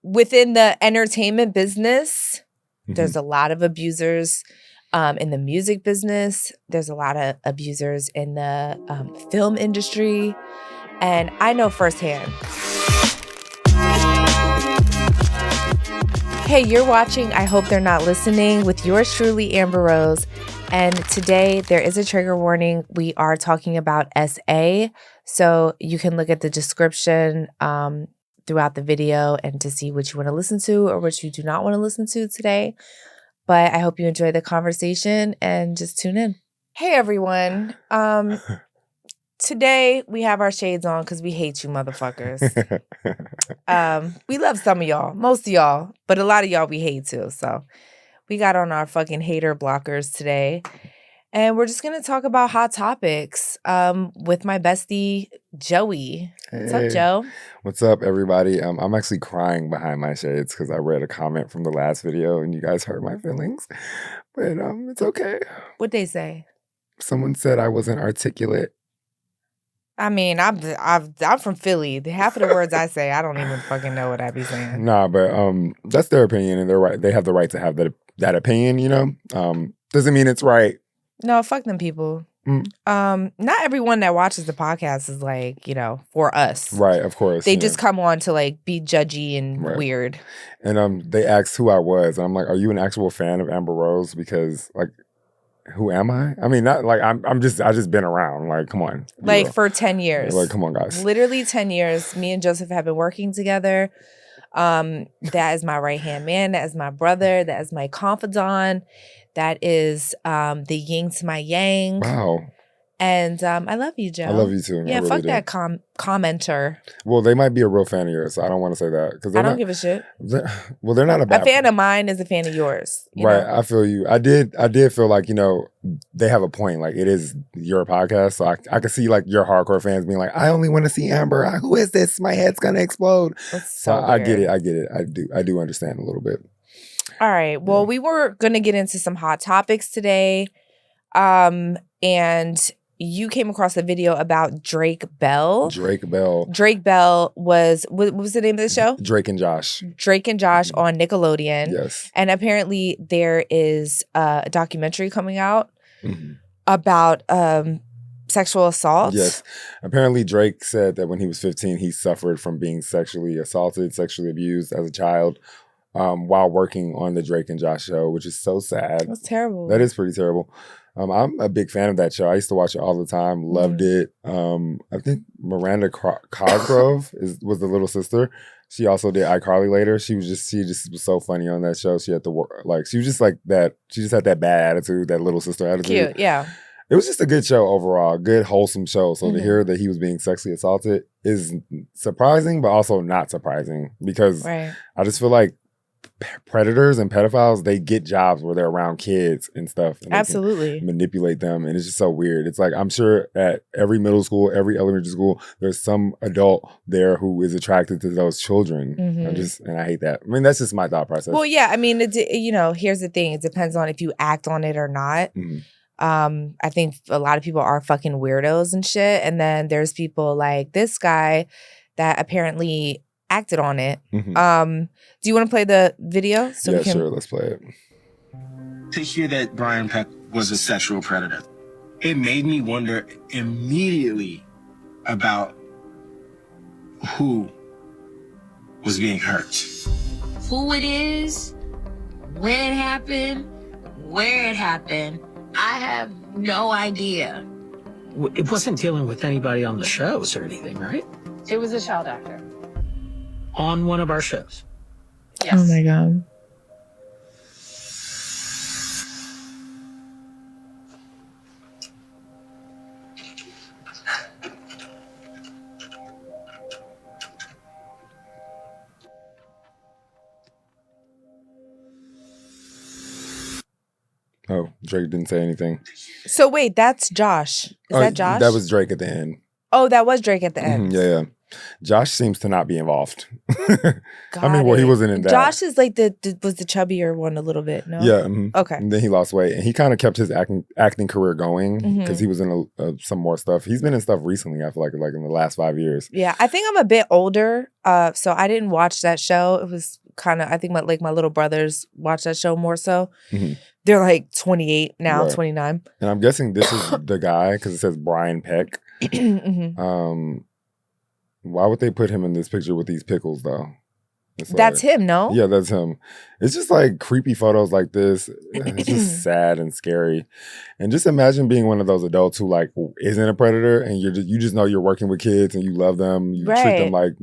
within the entertainment business, there's a lot of abusers. In the music business, there's a lot of abusers in the film industry. And I know firsthand. Hey, you're watching I Hope They're Not Listening with yours truly, Amber Rose. And today there is a trigger warning. We are talking about SA. So you can look at the description throughout the video and to see what you want to listen to or what you do not want to listen to today. But I hope you enjoy the conversation and just tune in. Hey, everyone. Today we have our shades on because we hate you motherfuckers. We love some of y'all, most of y'all, but a lot of y'all we hate too. So we got on our fucking hater blockers today. And we're just going to talk about hot topics with my bestie, Joey. What's up, Joe? What's up, everybody? I'm actually crying behind my shades because I read a comment from the last video and you guys hurt my feelings. But it's okay. What'd they say? Someone said I wasn't articulate. I mean, I'm from Philly. Half of the words I say, I don't even fucking know what I be saying. Nah, but that's their opinion and they're right. They have the right to have that opinion, you know? Doesn't mean it's right. No, fuck them people. Not everyone that watches the podcast is like, you know, for us. Right, of course. They just come on to like be judgy and weird. And they asked who I was. And I'm like, are you an actual fan of Amber Rose? Because like, who am I? I mean, not like I just been around. Like, come on. Like for 10 years. Like, come on, guys. Literally 10 years. Me and Joseph have been working together. That is my right-hand man. That is my brother. That is my confidant. That is the yin to my yang. Well, And I love you, Joe. I love you too. Yeah, really fuck do. that commenter. Well, they might be a real fan of yours, so I don't want to say that. I don't give a shit. Well, they're not a bad A fan of mine is a fan of yours. Right, know? I feel you. I did feel like, you know, they have a point. Like, it is your podcast, so I could see, like, your hardcore fans being like, I only want to see Amber. Who is this? My head's going to explode. So I get it. I do understand a little bit. All right. Well, we were going to get into some hot topics today. And you came across a video about Drake Bell. Drake Bell was, what was the name of the show? Drake and Josh on Nickelodeon. Yes. And apparently there is a documentary coming out about sexual assault. Yes. Apparently Drake said that when he was 15, he suffered from being sexually assaulted, sexually abused as a child while working on the Drake and Josh show, which is so sad. That's terrible. That is pretty terrible. I'm a big fan of that show. I used to watch it all the time. Loved it. I think Miranda Cosgrove was the little sister. She also did iCarly later. She just was so funny on that show. She had to work, like, she was just like that. She just had that bad attitude, that little sister attitude. Cute, yeah. It was just a good show overall. Good, wholesome show. So to hear that he was being sexually assaulted is surprising, but also not surprising because I just feel like predators and pedophiles, they get jobs where they're around kids and stuff. And absolutely. Manipulate them. And it's just so weird. It's like, I'm sure at every middle school, every elementary school, there's some adult there who is attracted to those children. And I hate that. I mean, that's just my thought process. Well, yeah. I mean, here's the thing. It depends on if you act on it or not. I think a lot of people are fucking weirdos and shit. And then there's people like this guy that apparently acted on it. Do you want to play the video? Sure. Let's play it. To hear that Brian Peck was a sexual predator, it made me wonder immediately about who was being hurt. Who it is, when it happened, where it happened, I have no idea. It wasn't dealing with anybody on the shows or anything, right? It was a child actor. On one of our shows. Yes. Oh my God. Oh, Drake didn't say anything. So wait, that's Josh. Is that Josh? That was Drake at the end. Oh, that was Drake at the end. Yeah. Josh seems to not be involved. Got I mean, well, he it. wasn't in that. Josh is like was the chubbier one a little bit, no? Yeah. Mhm. Okay. And then he lost weight, and he kind of kept his acting career going because he was in some more stuff. He's been in stuff recently. I feel like in the last 5 years. Yeah, I think I'm a bit older, so I didn't watch that show. It was kind of, I think my little brothers watch that show more so. Mhm. They're like 28 now, Right. 29. And I'm guessing this is the guy because it says Brian Peck. Why would they put him in this picture with these pickles though? That's him, no? Yeah, that's him. It's just like creepy photos like this. It's just sad and scary. And just imagine being one of those adults who like isn't a predator, and you just know you're working with kids and you love them. You treat them like,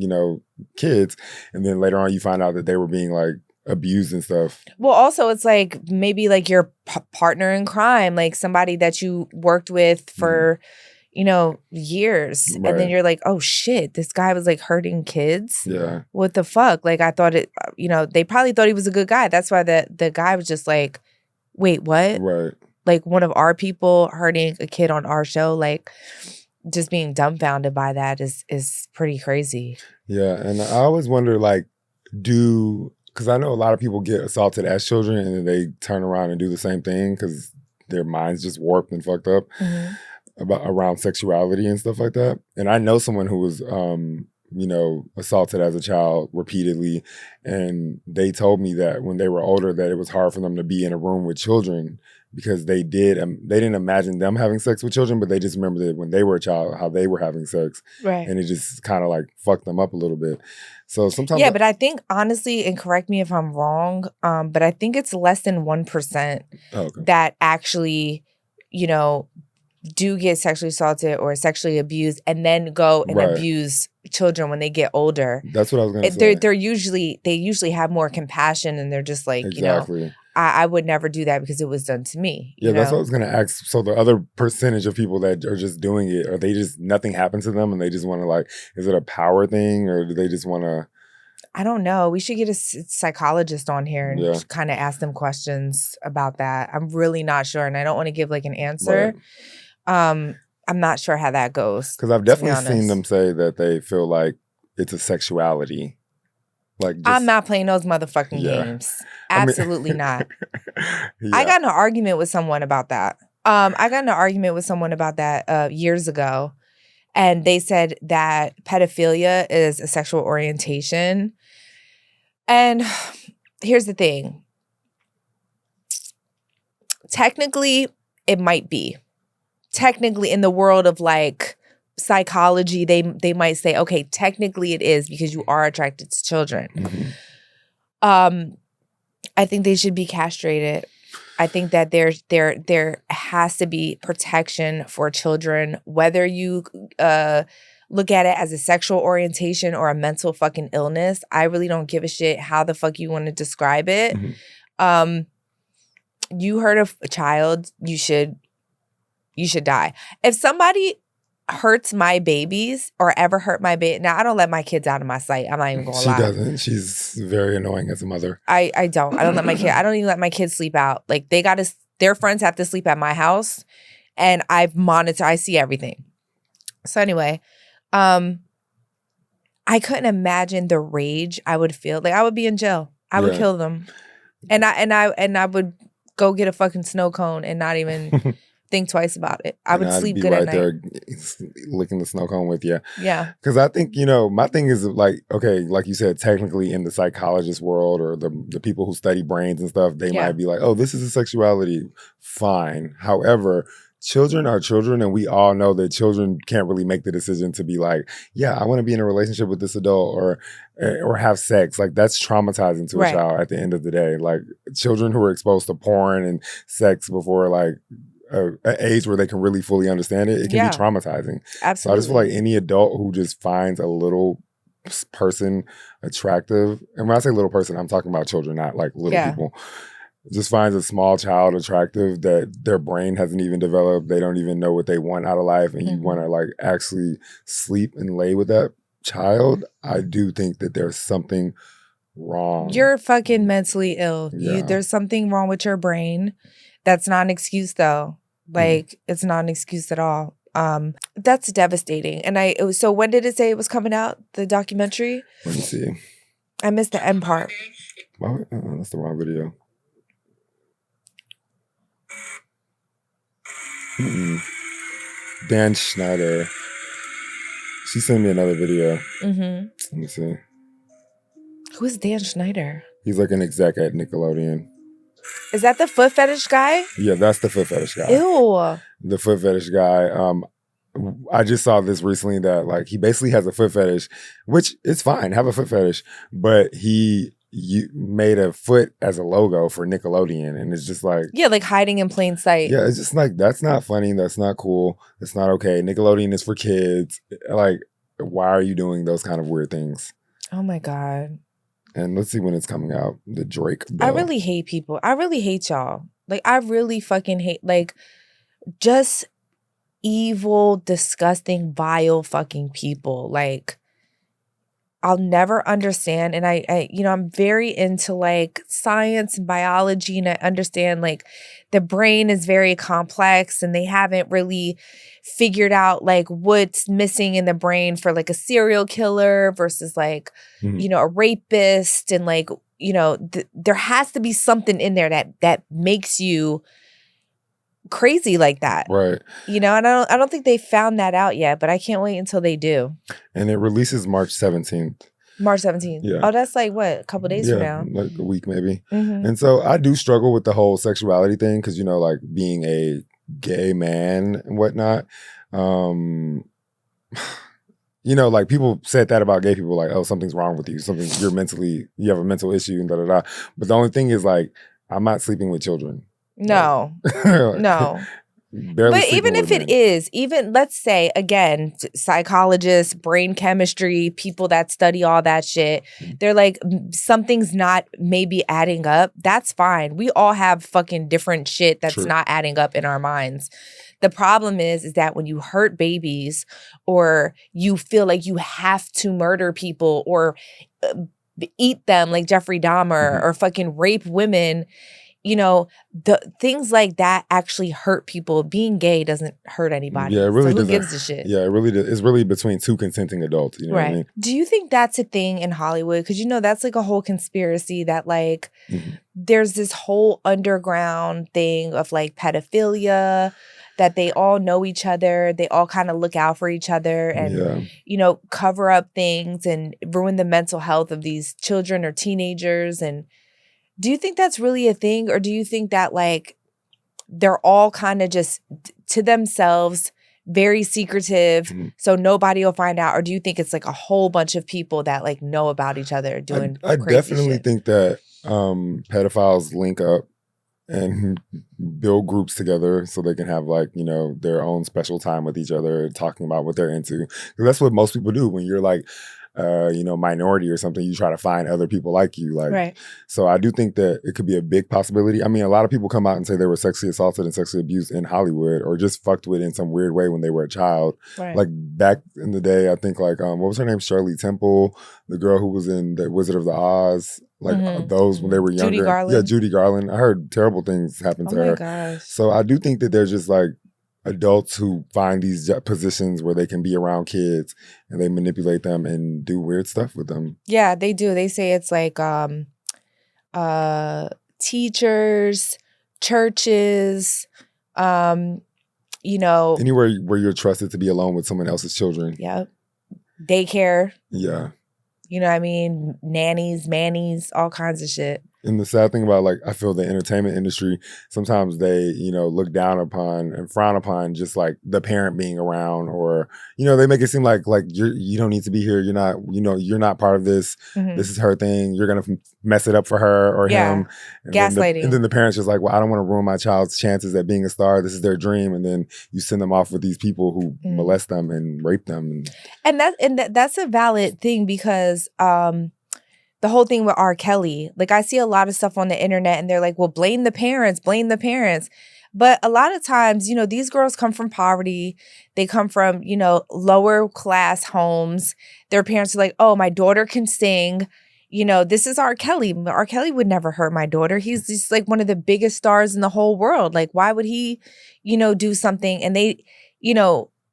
kids. And then later on you find out that they were being like abused and stuff. Well, also it's like maybe like your partner in crime, like somebody that you worked with for years. Right. And then you're like, oh shit, this guy was like hurting kids. Yeah. What the fuck? Like I thought it, they probably thought he was a good guy. That's why the guy was just like, wait, what? Right. Like one of our people hurting a kid on our show, like just being dumbfounded by that is pretty crazy. Yeah. And I always wonder like, because I know a lot of people get assaulted as children and then they turn around and do the same thing because their mind's just warped and fucked up. Mm-hmm. Around sexuality and stuff like that. And I know someone who was, assaulted as a child repeatedly. And they told me that when they were older, that it was hard for them to be in a room with children because they didn't imagine them having sex with children, but they just remember that when they were a child, how they were having sex. Right. And it just kind of like fucked them up a little bit. So sometimes. Yeah, but I think honestly, and correct me if I'm wrong, but I think it's less than 1% that actually, do get sexually assaulted or sexually abused and then go and abuse children when they get older. That's what I was going to say. They usually have more compassion and they're just like, exactly. I would never do that because it was done to me. Yeah, that's what I was going to ask. So the other percentage of people that are just doing it, are they just, nothing happened to them and they just want to like, is it a power thing or do they just want to? I don't know. We should get a psychologist on here and kind of ask them questions about that. I'm really not sure. And I don't want to give like an answer. Right. I'm not sure how that goes. Because I've definitely seen them say that they feel like it's a sexuality. Like I'm not playing those motherfucking games. Absolutely not. Yeah. I got in an argument with someone about that. Years ago. And they said that pedophilia is a sexual orientation. And here's the thing. Technically, it might be. Technically, in the world of like psychology, they might say, okay, technically it is because you are attracted to children. Mm-hmm. I think they should be castrated. I think that there has to be protection for children, whether you look at it as a sexual orientation or a mental fucking illness. I really don't give a shit how the fuck you want to describe it. Mm-hmm. You hurt a child, you should die. If somebody hurts my babies or ever hurt my baby, now I don't let my kids out of my sight. I'm not even gonna lie. She doesn't. She's very annoying as a mother. I don't let my kid. I don't even let my kids sleep out. Like their friends have to sleep at my house, and I see everything. So anyway, I couldn't imagine the rage I would feel. Like I would be in jail. I would kill them, and I would go get a fucking snow cone and not even think twice about it. I would sleep good at night. There licking the snow cone with you. Yeah. Because I think, my thing is like, okay, like you said, technically in the psychologist world or the people who study brains and stuff, they might be like, oh, this is a sexuality. Fine. However, children are children, and we all know that children can't really make the decision to be like, yeah, I want to be in a relationship with this adult or have sex. Like that's traumatizing to a child at the end of the day. Like children who are exposed to porn and sex before like an age where they can really fully understand it, it can be traumatizing. Absolutely. So I just feel like any adult who just finds a little person attractive, and when I say little person, I'm talking about children, not like little people, just finds a small child attractive that their brain hasn't even developed, they don't even know what they want out of life, and you want to like actually sleep and lay with that child, I do think that there's something wrong. You're fucking mentally ill. There's something wrong with your brain. That's not an excuse though. Like it's not an excuse at all. That's devastating. And so when did it say it was coming out, the documentary? Let me see. I missed the end part. That's the wrong video. Dan Schneider. She sent me another video. Mm-hmm. Let me see. Who is Dan Schneider? He's like an exec at Nickelodeon. Is that the foot fetish guy? Yeah, that's the foot fetish guy. Ew. The foot fetish guy. I just saw this recently that like he basically has a foot fetish, which is fine, have a foot fetish, but he made a foot as a logo for Nickelodeon, and it's just like, yeah, like hiding in plain sight. Yeah, it's just like, that's not funny, that's not cool, that's not okay. Nickelodeon is for kids. Like, why are you doing those kind of weird things? Oh my God. And let's see when it's coming out. The Drake bill. I really hate people. I really hate y'all. Like, I really fucking hate, like, just evil, disgusting, vile fucking people. Like, I'll never understand. And I'm very into like science and biology, and I understand like the brain is very complex and they haven't really figured out like what's missing in the brain for like a serial killer versus like, a rapist. And like, there has to be something in there that makes you crazy like that. Right. And I don't think they found that out yet, but I can't wait until they do. And it releases March 17th. March 17th. Yeah. Oh, that's like what? A couple days from now. Like a week maybe. Mm-hmm. And so I do struggle with the whole sexuality thing because, like being a gay man and whatnot. Like people said that about gay people, like, oh, something's wrong with you. You have a mental issue and da-da-da. But the only thing is like, I'm not sleeping with children. No. No. But even if it is, even let's say, again, psychologists, brain chemistry, people that study all that shit, they're like, something's not maybe adding up. That's fine. We all have fucking different shit that's not adding up in our minds. The problem is that when you hurt babies or you feel like you have to murder people or eat them like Jeffrey Dahmer or fucking rape women, the things like that actually hurt people. Being gay doesn't hurt anybody. Yeah, it really doesn't. Who gives a shit? Yeah, it really does. It's really between two consenting adults. You know what I mean? Do you think that's a thing in Hollywood? Because that's like a whole conspiracy that like there's this whole underground thing of like pedophilia, that they all know each other. They all kind of look out for each other and, cover up things and ruin the mental health of these children or teenagers. And do you think that's really a thing? Or do you think that like they're all kind of just to themselves, very secretive, so nobody will find out? Or do you think it's like a whole bunch of people that like know about each other doing I crazy definitely shit? think that pedophiles link up and build groups together so they can have like, their own special time with each other, talking about what they're into. 'Cause that's what most people do when you're like, minority or something. You try to find other people like you. Like, Right. So I do think that it could be a big possibility. I mean, a lot of people come out and say they were sexually assaulted and sexually abused in Hollywood or just fucked with in some weird way when they were a child. Right. Like back in the day, I think like, what was her name? Shirley Temple, the girl who was in The Wizard of the Oz. Like those when they were younger. Judy Garland. Yeah, Judy Garland. I heard terrible things happen to her. Oh my gosh. So I do think that there's just like adults who find these positions where they can be around kids and they manipulate them and do weird stuff with them. Yeah, they do. They say it's like teachers, churches, anywhere where you're trusted to be alone with someone else's children. Yeah. Daycare. Yeah. You know what I mean? Nannies, mannies, all kinds of shit. And the sad thing about, like, I feel the entertainment industry, sometimes they, look down upon and frown upon just like the parent being around, or, they make it seem like you don't need to be here. You're not, you're not part of this. This is her thing. You're going to mess it up for her or him. And gaslighting. Then the parent's just like, well, I don't want to ruin my child's chances at being a star. This is their dream. And then you send them off with these people who molest them and rape them. And that's a valid thing because, the whole thing with R. Kelly, like I see a lot of stuff on the internet and they're like, well, blame the parents. But a lot of times, these girls come from poverty. They come from, lower class homes. Their parents are like, oh, my daughter can sing. This is R. Kelly. R. Kelly would never hurt my daughter. He's just like one of the biggest stars in the whole world. Like, why would he, do something? And they,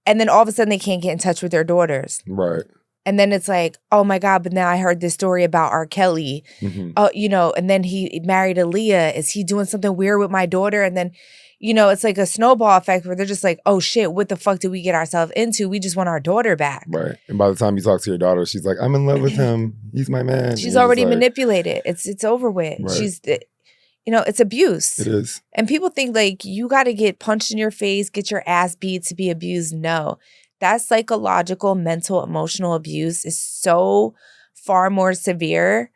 And then all of a sudden they can't get in touch with their daughters. Right. And then it's like, oh my God, but now I heard this story about R. Kelly. Mm-hmm. You know, and then he married Aaliyah. Is he doing something weird with my daughter? And then, you know, it's like a snowball effect where they're just like, oh shit, what the fuck did we get ourselves into? We just want our daughter back. Right. And by the time you talk to your daughter, she's like, I'm in love with him. He's my man. She's already manipulated. It's over with. Right. She's, you know, it's abuse. It is. And people think like you got to get punched in your face, get your ass beat to be abused. No. That psychological, mental, emotional abuse is so far more severe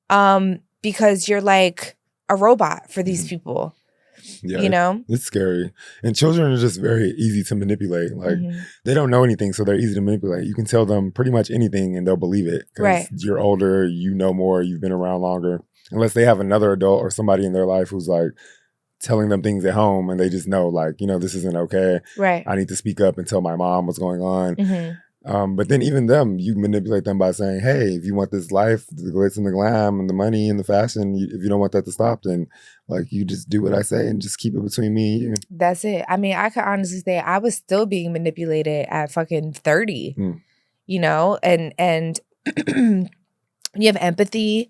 because you're like a robot for these people. Yeah, you know? It's scary. And children are just very easy to manipulate. Like, they don't know anything, so they're easy to manipulate. You can tell them pretty much anything and they'll believe it. Right. You're older, you know more, you've been around longer. Unless they have another adult or somebody in their life who's like, telling them things at home and they just know like, you know, this isn't okay. Right. I need to speak up and tell my mom what's going on. Mm-hmm. But then even them, you manipulate them by saying, hey, if you want this life, the glitz and the glam and the money and the fashion, if you don't want that to stop, then like you just do what I say and just keep it between me and you. That's it. I mean, I could honestly say I was still being manipulated at fucking 30, you know, and you have empathy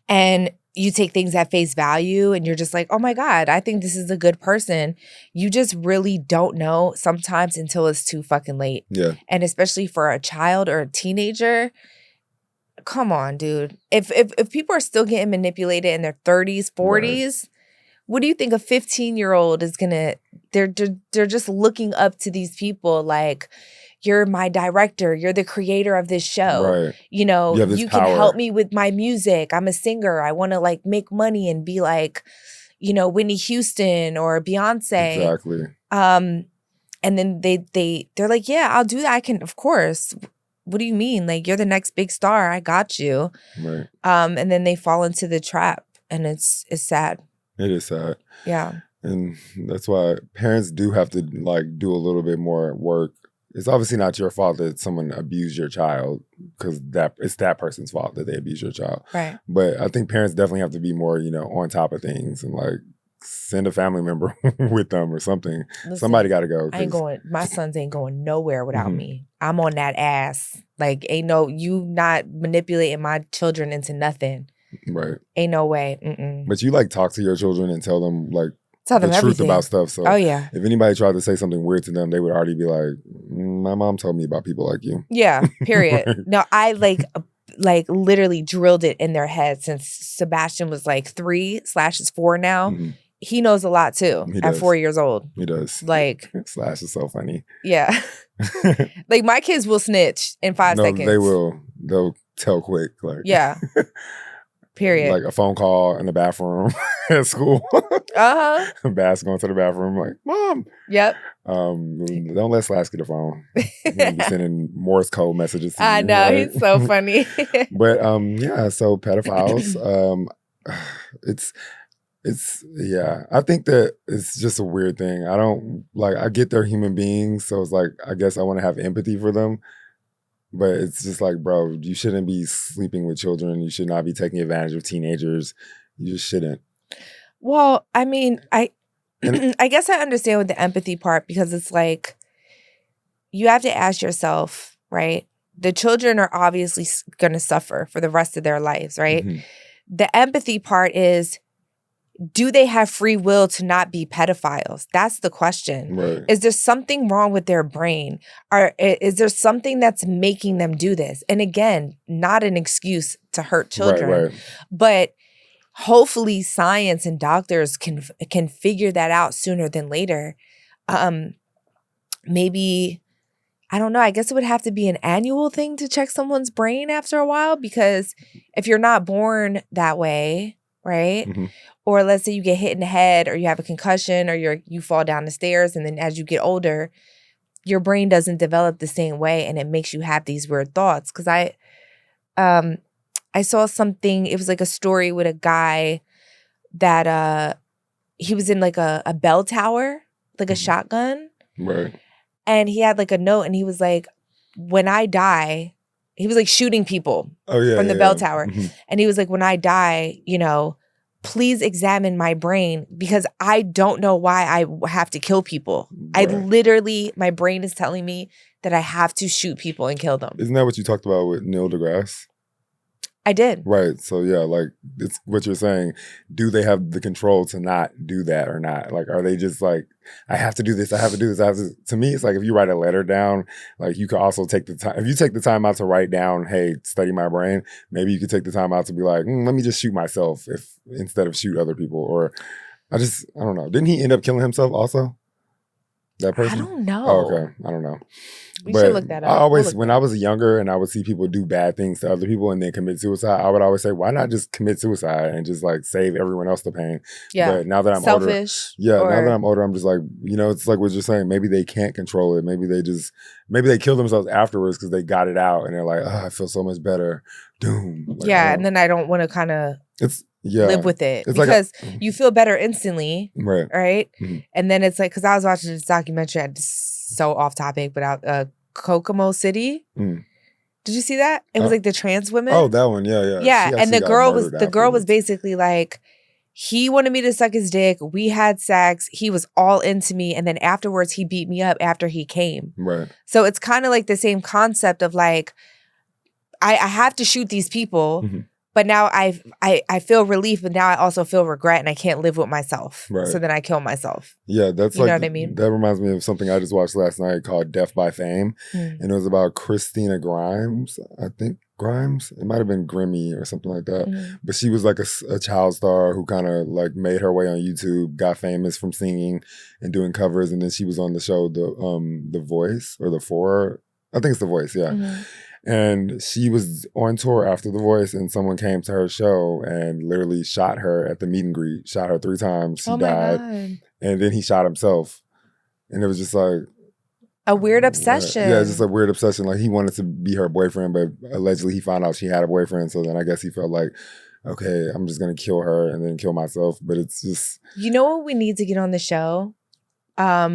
and you take things at face value and you're just like, oh my God, I think this is a good person. You just really don't know sometimes until it's too fucking late. Yeah. And especially for a child or a teenager, come on, dude. If people are still getting manipulated in their 30s, 40s, what do you think a 15-year-old is gonna, they're just looking up to these people like, you're my director. You're the creator of this show. Right. You know, you power. can help me with my music. I'm a singer. I want to like make money and be like, you know, Whitney Houston or Beyonce. Exactly. And then they're like, yeah, I'll do that. I can, of course. What do you mean? Like, you're the next big star. I got you. Right. And then they fall into the trap, and it's sad. It is sad. Yeah. And that's why parents do have to like do a little bit more work. It's obviously not your fault that someone abused your child because it's that person's fault that they abused your child. Right. But I think parents definitely have to be more, you know, on top of things and like send a family member with them or something. Listen, somebody got to go. My sons ain't going nowhere without me. I'm on that ass. Like, you not manipulating my children into nothing. Right. Ain't no way. Mm-mm. But you like talk to your children and tell them like Tell them the everything. truth about stuff. So oh yeah. if anybody tried to say something weird to them, they would already be like, my mom told me about people like you. Yeah, period. Right. No, I like literally drilled it in their head since Sebastian was like 3/4 now. Mm-hmm. He knows a lot too at 4 years old. He does. Like Slash is so funny. Yeah. Like my kids will snitch in 5 seconds. They will. They'll tell quick. Like yeah. Period. Like a phone call in the bathroom at school. Bass going to the bathroom like, Mom. Yep. Don't let Slash get a phone. He'll be sending Morse code messages to you. I know, right? He's so funny. But yeah, so pedophiles, it's yeah. I think that it's just a weird thing. I get they're human beings, so it's like I guess I want to have empathy for them. But it's just like, bro, you shouldn't be sleeping with children. You should not be taking advantage of teenagers. You just shouldn't. Well, I mean, I guess I understand with the empathy part because it's like you have to ask yourself, right? The children are obviously going to suffer for the rest of their lives, right? Mm-hmm. The empathy part is, do they have free will to not be pedophiles? That's the question. Right. Is there something wrong with their brain? Or is there something that's making them do this? And again, not an excuse to hurt children, right. But hopefully science and doctors can figure that out sooner than later. Maybe, I don't know, I guess it would have to be an annual thing to check someone's brain after a while, because if you're not born that way, right? Mm-hmm. Or let's say you get hit in the head or you have a concussion or you fall down the stairs, and then as you get older, your brain doesn't develop the same way and it makes you have these weird thoughts. Because I saw something, it was like a story with a guy that he was in like a bell tower, like a shotgun. Right. And he had like a note and he was like, when I die, he was like shooting people from the bell tower. Mm-hmm. And he was like, when I die, please examine my brain because I don't know why I have to kill people. Right. My brain is telling me that I have to shoot people and kill them. Isn't that what you talked about with Neil deGrasse? I did. Right. So yeah, like it's what you're saying. Do they have the control to not do that or not? Like, are they just like, I have to do this, I have to do this, I have to. To me, it's like if you write a letter down, like you could also take the time. If you take the time out to write down, hey, study my brain, maybe you could take the time out to be like, let me just shoot myself instead of shoot other people. Or I don't know. Didn't he end up killing himself also? That person? I don't know. Oh, okay. I don't know. We should look that up. When I was younger and I would see people do bad things to other people and then commit suicide, I would always say, why not just commit suicide and just like save everyone else the pain? Yeah. But now that I'm selfish. older, now that I'm older, I'm just like, it's like what you're saying. Maybe they can't control it. Maybe they kill themselves afterwards because they got it out and they're like, I feel so much better. Doom. Like, and then I don't want to kind of live with it because you feel better instantly. Right. Mm-hmm. And then it's like, because I was watching this documentary, so off topic, but Kokomo City. Mm. Did you see that? It was like the trans women. Oh, that one. Yeah. Yeah. And the girl was basically like, he wanted me to suck his dick. We had sex. He was all into me. And then afterwards he beat me up after he came. Right. So it's kind of like the same concept of like, I have to shoot these people. Mm-hmm. But now I feel relief, but now I also feel regret and I can't live with myself. Right. So then I kill myself. Yeah, that's you know what I mean? That reminds me of something I just watched last night called Death by Fame. Mm. And it was about Christina Grimes, I think. Grimes? It might have been Grimmy or something like that. Mm. But she was like a child star who kind of like made her way on YouTube, got famous from singing and doing covers. And then she was on the show, The Voice or The Four. I think it's The Voice, yeah. Mm-hmm. And she was on tour after The Voice and someone came to her show and literally shot her at the meet and greet, shot her 3 times. She died. And then he shot himself. And it was just like... a weird obsession. Yeah, just a weird obsession. Like he wanted to be her boyfriend, but allegedly he found out she had a boyfriend. So then I guess he felt like, okay, I'm just going to kill her and then kill myself. But it's just... You know what we need to get on the show? A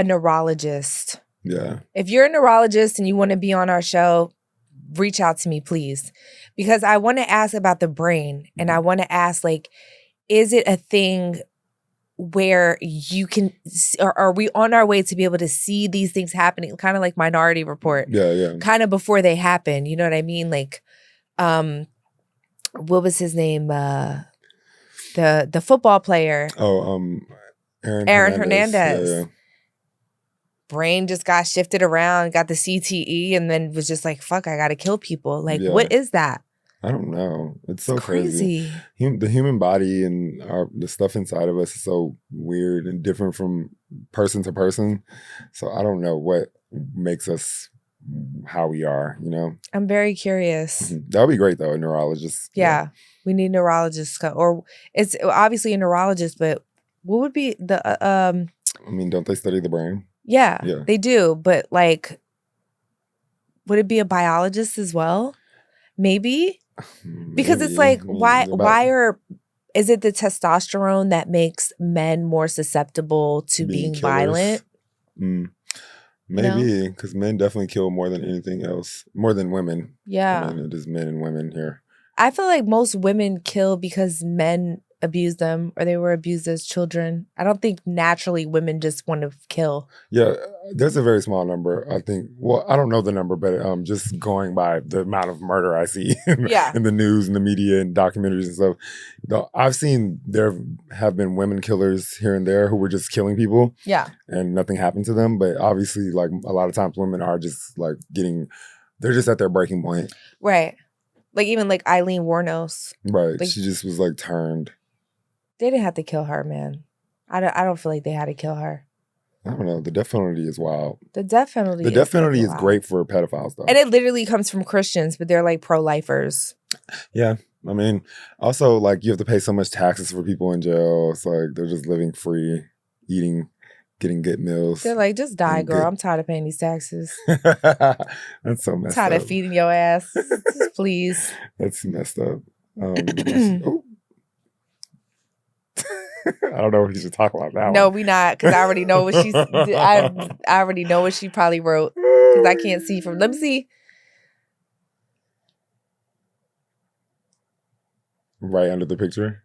neurologist. Yeah. If you're a neurologist and you want to be on our show, reach out to me, please. Because I want to ask about the brain. And I want to ask, like, is it a thing where you can, or are we on our way to be able to see these things happening? Kind of like Minority Report. Yeah. Kind of before they happen. You know what I mean? Like, what was his name? The football player. Oh, Aaron Hernandez. Yeah. Brain just got shifted around, got the CTE, and then was just like, fuck, I gotta kill people. Like, what is that? I don't know. It's so crazy. The human body and the stuff inside of us is so weird and different from person to person. So I don't know what makes us how we are, I'm very curious. Mm-hmm. That would be great, though, a neurologist. Yeah. We need neurologists. Or it's obviously a neurologist, but what would be the... I mean, don't they study the brain? Yeah, they do. But like, would it be a biologist as well? Maybe. Because it's like, is it the testosterone that makes men more susceptible to being violent? Maybe, because men definitely kill more than anything else, more than women. Yeah. I mean, it is men and women here. I feel like most women kill because men abused them or they were abused as children. I don't think naturally women just want to kill. Yeah, there's a very small number, I think. Well, I don't know the number, but just going by the amount of murder I see in the news and the media and documentaries and stuff, I've seen there have been women killers here and there who were just killing people. Yeah. And nothing happened to them. But obviously, like a lot of times women are just like they're just at their breaking point. Right. Like even like Eileen Wuornos. Right. Like, she just was like turned. They didn't have to kill her, man. I don't feel like they had to kill her. I don't know. The death penalty is wild. The death penalty is great for pedophiles, though. And it literally comes from Christians, but they're like pro-lifers. Yeah. I mean, also, like, you have to pay so much taxes for people in jail. It's like they're just living free, eating, getting good meals. They're like, just die, girl. I'm tired of paying these taxes. That's so messed up. Tired of feeding your ass. Just please. That's messed up. I don't know if you should talk about that. No, we not, because I already know what she's. I already know what she probably wrote because I can't see from. Let me see. Right under the picture.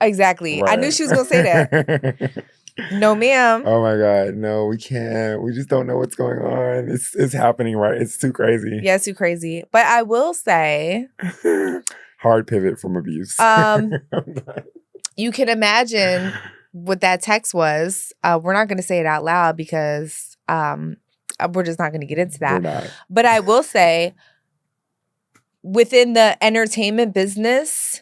Exactly. I knew Right. she was going to say that. No, ma'am. Oh my God. No, we can't. We just don't know what's going on. It's happening, right? It's too crazy. Yeah, it's too crazy. But I will say, hard pivot from abuse. you can imagine what that text was. We're not going to say it out loud because we're just not going to get into that. We're not. But I will say, within the entertainment business,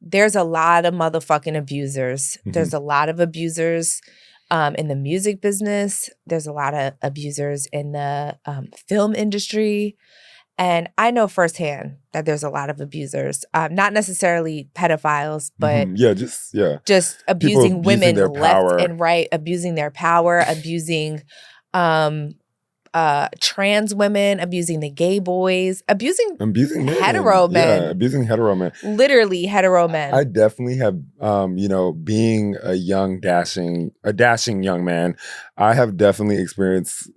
there's a lot of motherfucking abusers. Mhm. There's a lot of abusers in the music business. There's a lot of abusers in the film industry. And I know firsthand that there's a lot of abusers, not necessarily pedophiles, but just abusing women their left power. and right, abusing their power, abusing trans women, abusing the gay boys, abusing men. hetero men. Yeah, abusing hetero men. Literally hetero men. I definitely have, being a dashing young man, I have definitely experienced,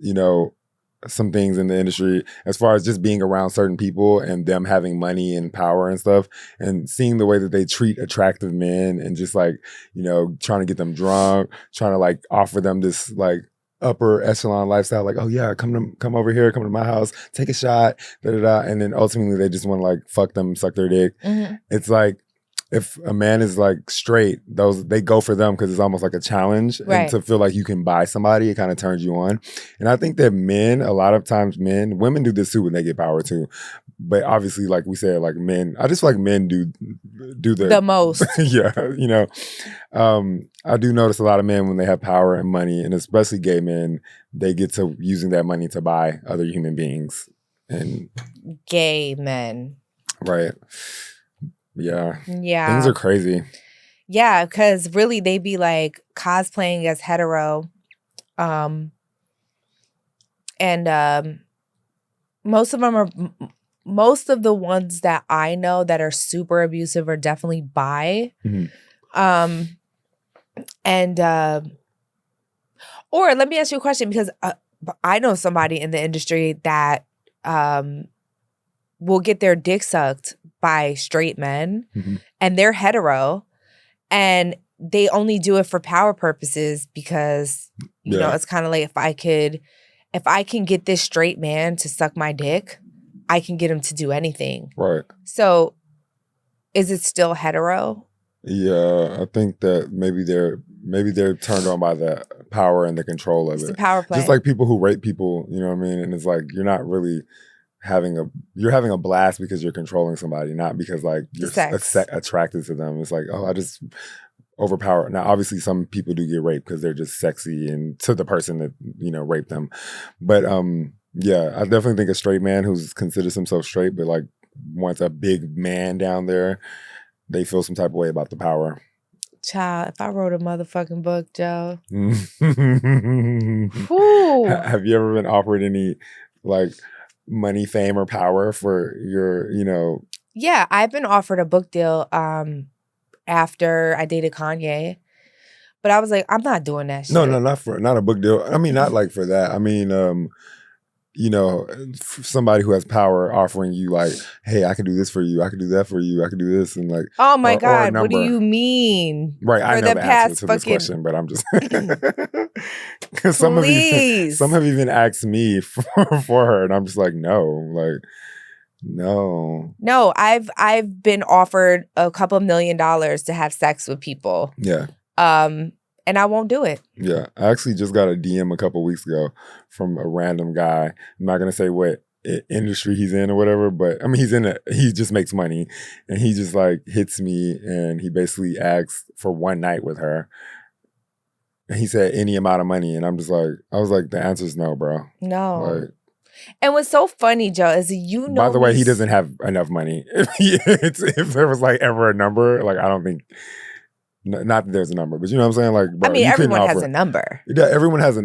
some things in the industry as far as just being around certain people and them having money and power and stuff, and seeing the way that they treat attractive men and just like, trying to get them drunk, trying to like offer them this like upper echelon lifestyle, like, oh yeah, come over here, come to my house, take a shot, and then ultimately they just want to like fuck them, suck their dick. Mm-hmm. It's like, if a man is like straight, they go for them because it's almost like a challenge. Right. And to feel like you can buy somebody, it kind of turns you on. And I think that a lot of times women do this too when they get power too. But obviously, like we said, like men, I just feel like men do the most. Yeah, I do notice a lot of men when they have power and money, and especially gay men, they get to using that money to buy other human beings. And gay men. Right. Yeah. Things are crazy. Yeah, because really they be like cosplaying as hetero. And most of the ones that I know that are super abusive are definitely bi. Mm-hmm. Or let me ask you a question, because I know somebody in the industry that will get their dick sucked by straight men, mm-hmm. and they're hetero, and they only do it for power purposes because you know it's kind of like, if I can get this straight man to suck my dick, I can get him to do anything. Right. So is it still hetero? Yeah, I think that maybe they're turned on by the power and the control of it's it. The power play. Just like people who rape people, you know what I mean? And it's like, you're not really you're having a blast because you're controlling somebody, not because like you're attracted to them. It's like, oh, I just overpower. Now, obviously some people do get raped because they're just sexy and to the person that, raped them. But yeah, I definitely think a straight man who's considers himself straight, but like wants a big man down there, they feel some type of way about the power. Child, if I wrote a motherfucking book, Joe. Have you ever been offered any like money, fame, or power for your, Yeah, I've been offered a book deal after I dated Kanye. But I was like, I'm not doing that shit. No, not a book deal. I mean, not like for that. I mean, somebody who has power offering you like, hey, I can do this for you, I can do that for you, I can do this, and like, oh my God, what do you mean? Right, I know the answer to this question, but I'm just because some have even asked me for her, and I'm just like, no. No, I've been offered a couple $1 million to have sex with people. Yeah. And I won't do it. Yeah. I actually just got a DM a couple weeks ago from a random guy. I'm not going to say what industry he's in or whatever, but I mean, he just makes money, and he just like hits me, and he basically asks for one night with her. And he said any amount of money. And I'm just like, I was like, the answer is no, bro. No. Like, and what's so funny, Joe, is by the way, he doesn't have enough money. If there was like ever a number, like I don't think. Not that there's a number, but you know what I'm saying? Like, bro, I mean, everyone has a number. Yeah, everyone has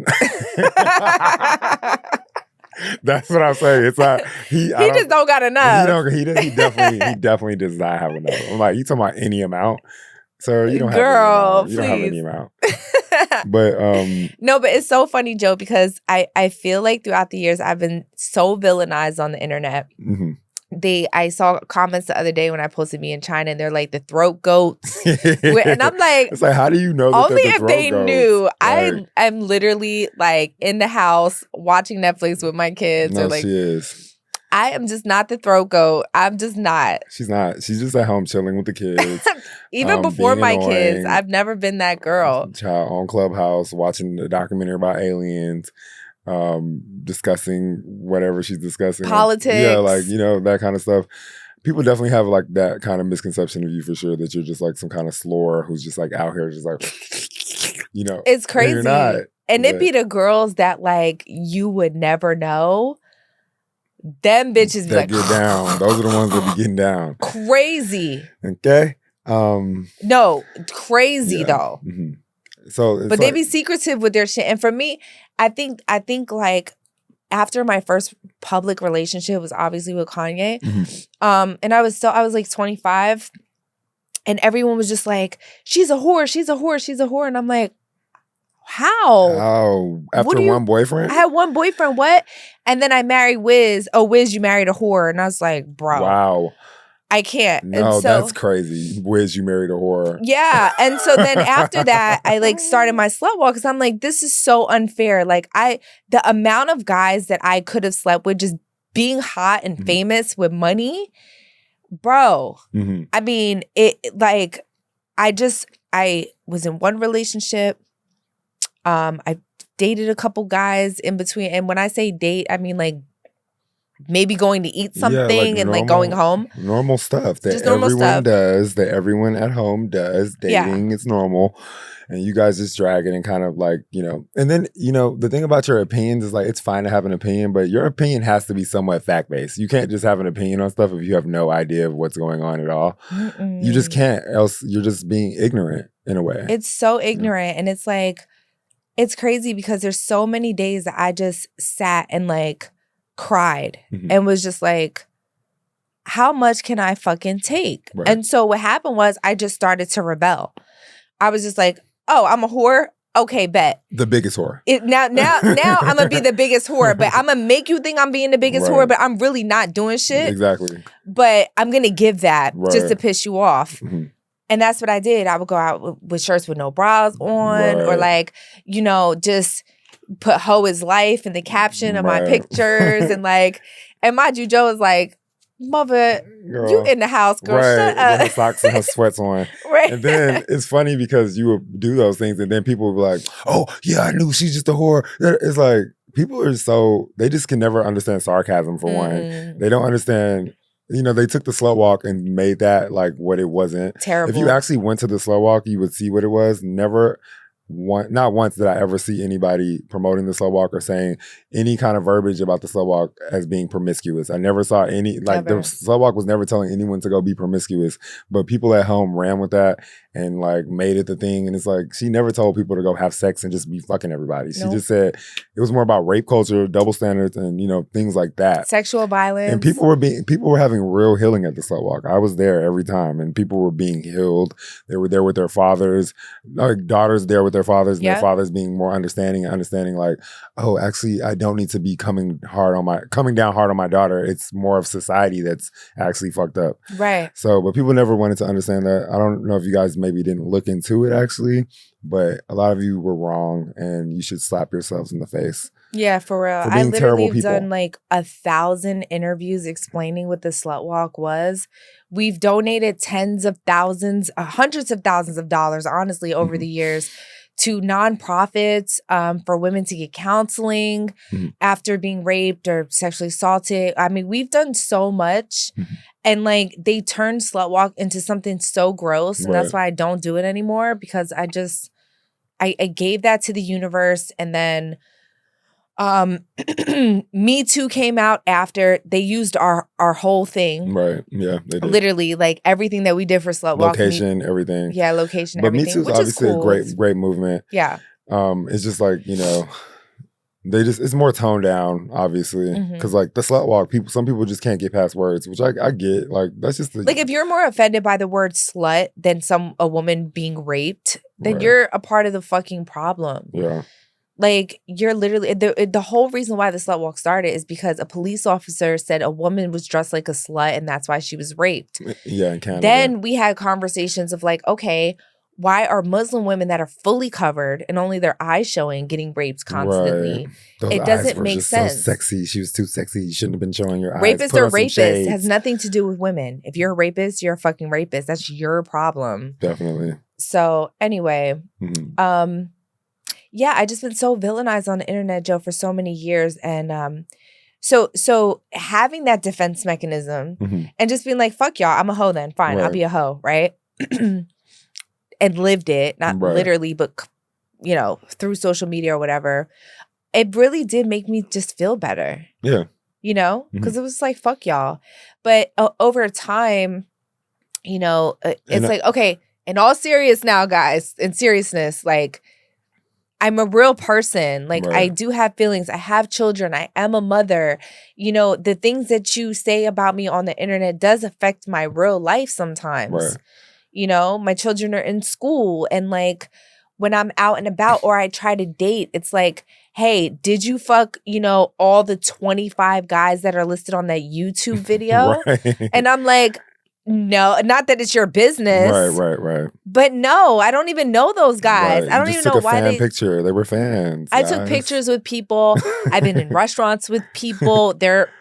That's what I'm saying. It's not he just don't got enough. He definitely does not have enough. I'm like, you talking about any amount? Sir, you don't have Girl, you don't have any amount. But no, but it's so funny, Joe, because I feel like throughout the years I've been so villainized on the internet. Mm-hmm. I saw comments the other day when I posted me in China, and they're like the throat goats, and I'm like, it's like, how do you know that only they're the if throat they goats? knew. Like, I'm literally like in the house watching Netflix with my kids, no, or like she is. I am just not the throat goat. I'm just not. She's not. She's just at home chilling with the kids. Even before being my kids, annoying. I've never been that girl. Child on Clubhouse watching the documentary about aliens, discussing whatever she's discussing. Politics. Yeah, like, you know, that kind of stuff. People definitely have like that kind of misconception of you for sure, that you're just like some kind of slore who's just like out here just like, you know. It's crazy. You're not. And it be the girls that like you would never know. Them bitches be that like get down. Those are the ones that be getting down. Crazy. Okay. No, crazy though. Mm-hmm. So it's but they be secretive with their shit. And for me, I think like after my first public relationship was obviously with Kanye. Mm-hmm. And I was like 25, and everyone was just like, she's a whore, she's a whore, she's a whore. And I'm like, how? After one boyfriend? I had one boyfriend, what? And then I married Wiz. Oh, Wiz, you married a whore. And I was like, bro. Wow. I can't. No, and so, that's crazy. Wiz, you married a whore. Yeah. And so then after that, I like started my slut walk, because I'm like, this is so unfair. Like the amount of guys that I could have slept with just being hot and famous with money, bro. Mm-hmm. I mean, it like, I was in one relationship. I dated a couple guys in between. And when I say date, I mean like maybe going to eat something and like going home. Normal stuff that just normal everyone stuff. does, that everyone at home does. Dating is normal. And you guys just drag it and kind of like, you know. And then, you know, the thing about your opinions is like, it's fine to have an opinion, but your opinion has to be somewhat fact-based. You can't just have an opinion on stuff if you have no idea of what's going on at all. You just can't, else you're just being ignorant in a way. It's so ignorant. And it's like, it's crazy because there's so many days that I just sat and like cried and was just like, how much can I fucking take? Right. And so what happened was I just started to rebel. I was just like, oh, I'm a whore? Okay, bet. The biggest whore. Now I'm going to be the biggest whore, but I'm going to make you think I'm being the biggest whore, but I'm really not doing shit. Exactly. But I'm going to give that just to piss you off. Mm-hmm. And that's what I did. I would go out with shirts with no bras on, or like, you know, just put "hoe is life" in the caption of my pictures. And like, and mind you, Joe was like, mother, girl, you in the house, girl, shut up. With her socks and her sweats on. And then it's funny because you would do those things and then people would be like, oh, yeah, I knew she's just a whore. It's like, people are so, they just can never understand sarcasm for one. They don't understand. You know, they took the slut walk and made that like what it wasn't. Terrible. If you actually went to the slut walk, you would see what it was. Not once did I ever see anybody promoting the slut walk or saying any kind of verbiage about the slut walk as being promiscuous. I never saw any, like the slut walk was never telling anyone to go be promiscuous, but people at home ran with that and like made it the thing. And it's like, she never told people to go have sex and just be fucking everybody. She just said it was more about rape culture, double standards, and, you know, things like that. Sexual violence. And people were having real healing at the slut walk. I was there every time and people were being healed. They were there with their fathers, like daughters there with their fathers, and their fathers being more understanding like, oh, actually I don't need to be coming down hard on my daughter. It's more of society that's actually fucked up. Right. So, but people never wanted to understand that. I don't know if you guys maybe didn't look into it actually, but a lot of you were wrong and you should slap yourselves in the face. Yeah, for real. I literally have done like 1,000 interviews explaining what the slut walk was. We've donated tens of thousands, hundreds of thousands of dollars, honestly, over the years to nonprofits for women to get counseling after being raped or sexually assaulted. I mean, we've done so much. And like they turned slut walk into something so gross. And that's why I don't do it anymore, because I gave that to the universe. And then Me Too came out after. They used our whole thing. Right. Yeah, they did. Literally, like everything that we did for Slut Walk. Location, everything. Yeah, location, but everything. Me Too is which obviously is cool. a great movement. Yeah. It's just like, you know, it's more toned down, obviously. Because like the slut walk, some people just can't get past words, which I get. Like that's just like if you're more offended by the word slut than a woman being raped, then you're a part of the fucking problem. Yeah. Like, you're literally the whole reason why the Slut Walk started is because a police officer said a woman was dressed like a slut and that's why she was raped. Yeah, in Canada. Then we had conversations of like, okay, why are Muslim women that are fully covered and only their eyes showing getting raped constantly? Those It doesn't eyes were make just sense. So sexy. She was too sexy. You shouldn't have been showing your eyes. Rapist Put or on some rapist shades. has nothing to do with women. If you're a rapist, you're a fucking rapist. That's your problem. Definitely. So anyway, yeah, I just been so villainized on the internet, Joe, for so many years. And so having that defense mechanism and just being like, fuck y'all, I'm a hoe then. Fine, I'll be a hoe, right? And lived it, not literally, but, you know, through social media or whatever. It really did make me just feel better. Yeah. You know? Because it was like, fuck y'all. But over time, you know, it's like, okay, in all seriousness now, guys, in seriousness, like, I'm a real person. Like, I do have feelings. I have children. I am a mother. You know, the things that you say about me on the internet does affect my real life sometimes. You know, my children are in school. And like, when I'm out and about or I try to date, it's like, hey, did you fuck, you know, all the 25 guys that are listed on that YouTube video? And I'm like, no, not that it's your business. Right. But no, I don't even know those guys. I don't even know why they picture. They were fans. I took pictures with people. I've been in restaurants with people. They're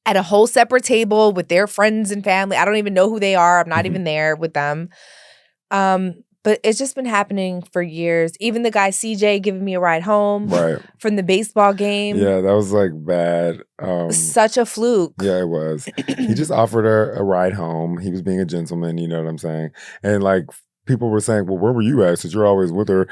at a whole separate table with their friends and family. I don't even know who they are. I'm not even there with them. But it's just been happening for years. Even the guy CJ giving me a ride home from the baseball game. Yeah, that was like bad. Such a fluke. Yeah, it was. He just offered her a ride home. He was being a gentleman, you know what I'm saying? And like people were saying, well, where were you at? Since you're always with her.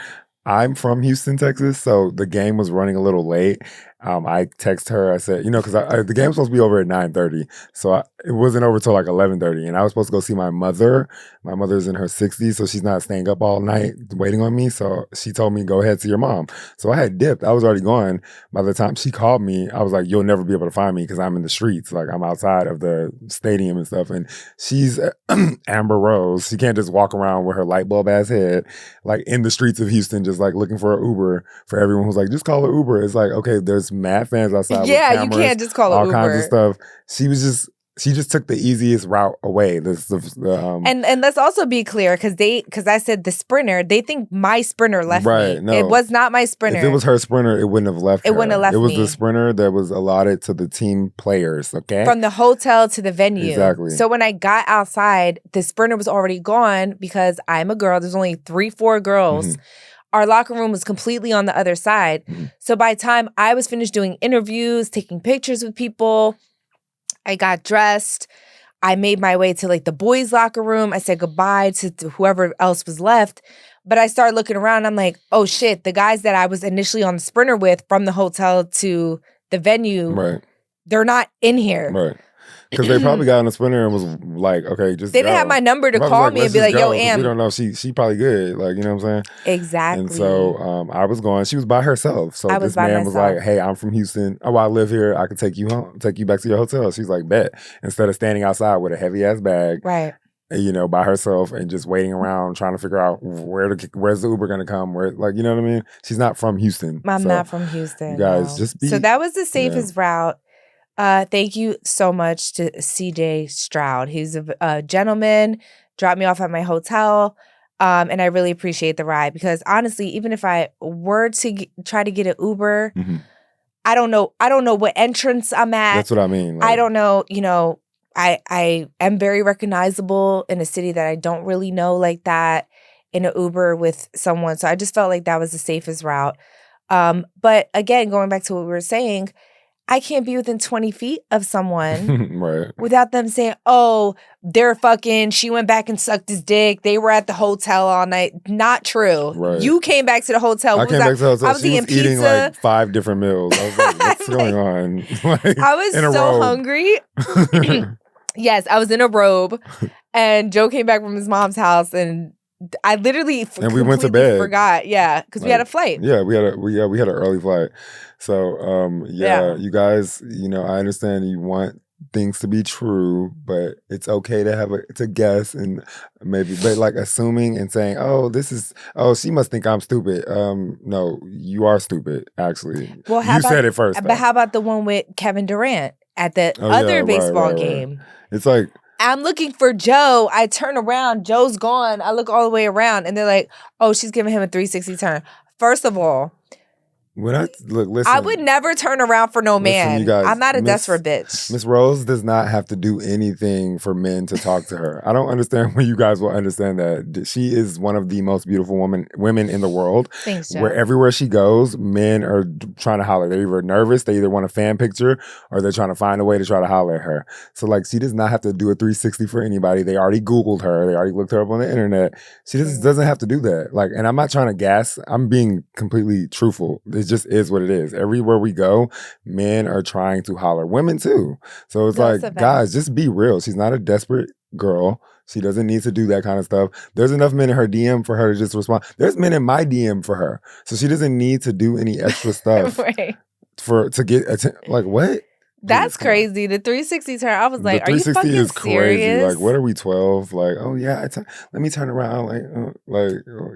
I'm from Houston, Texas, so the game was running a little late. I text her. I said, you know, because the game was supposed to be over at 9:30, so it wasn't over till like 11:30, and I was supposed to go see my mother. My mother's in her 60s, so she's not staying up all night waiting on me. So she told me, go ahead, see your mom. So I had dipped. I was already gone. By the time she called me, I was like, you'll never be able to find me because I'm in the streets. Like, I'm outside of the stadium and stuff. And she's Amber Rose. She can't just walk around with her light bulb ass head, like in the streets of Houston, just like looking for an Uber for everyone who's like, just call an Uber. It's like, okay, there's mad fans outside with cameras, you can't just call all an kinds Uber. of stuff. She just took the easiest route away. And let's also be clear, because I said the Sprinter, they think my Sprinter left me. No. It was not my Sprinter. If it was her Sprinter, it wouldn't have left her. It wouldn't have left me. It was the Sprinter that was allotted to the team players, okay? From the hotel to the venue. Exactly. So when I got outside, the Sprinter was already gone because I'm a girl. There's only 3-4 girls. Our locker room was completely on the other side. So by the time I was finished doing interviews, taking pictures with people, I got dressed. I made my way to like the boys' locker room. I said goodbye to whoever else was left. But I started looking around. I'm like, oh shit, the guys that I was initially on the Sprinter with from the hotel to the venue, they're not in here. Right. Because they probably got on the Sprinter and was like, okay, just They didn't have my number to call me and be like, yo, Am. We don't know. She probably good. Like, you know what I'm saying? Exactly. And so I was going. She was by herself. So this man was like, hey, I'm from Houston. Oh, I live here. I can take you home, take you back to your hotel. She's like, bet. Instead of standing outside with a heavy ass bag. Right. You know, by herself and just waiting around trying to figure out where's the Uber gonna come? Where, like, you know what I mean? She's not from Houston. I'm not from Houston. You guys just be. So that was the safest route. Thank you so much to CJ Stroud. He's a gentleman, dropped me off at my hotel, and I really appreciate the ride because honestly, even if I were to try to get an Uber, I don't know what entrance I'm at. That's what I mean. Like, I don't know, you know, I am very recognizable in a city that I don't really know like that in an Uber with someone. So I just felt like that was the safest route. But again, going back to what we were saying, I can't be within 20 feet of someone without them saying, oh, they're fucking, she went back and sucked his dick. They were at the hotel all night. Not true. Right. You came back to the hotel. I came back to the hotel. I was she was eating like 5 different meals. I was like, what's going on? Like, I was so hungry. Yes, I was in a robe. And Joe came back from his mom's house and I literally and we went to bed. Forgot, yeah, because we had a flight. Yeah, we had an early flight. So you guys, you know, I understand you want things to be true, but it's okay to have to guess and maybe, but like assuming and saying, she must think I'm stupid. No, you are stupid, actually. Well, you said it first. But how about the one with Kevin Durant at the other baseball game? It's like, I'm looking for Joe. I turn around. Joe's gone. I look all the way around, and they're like, oh, she's giving him a 360 turn. First of all, listen, I would never turn around for no man. You guys, I'm not a desperate bitch. Miss Rose does not have to do anything for men to talk to her. I don't understand when you guys will understand that. She is one of the most beautiful women in the world. Thanks, Joe. Everywhere she goes, men are trying to holler. They're either nervous, they either want a fan picture, or they're trying to find a way to try to holler at her. So like, she does not have to do a 360 for anybody. They already Googled her. They already looked her up on the internet. She just doesn't have to do that. Like, and I'm not trying to gas. I'm being completely truthful. It just is what it is. Everywhere we go, men are trying to holler. Women too. So it's like, guys, just be real. She's not a desperate girl. She doesn't need to do that kind of stuff. There's enough men in her DM for her to just respond. There's men in my DM for her. So she doesn't need to do any extra stuff right. to get like, what? That's crazy. The 360 turn, I was like, are you fucking is serious? Crazy. Like, what are we, 12? Like, oh yeah, let me turn around.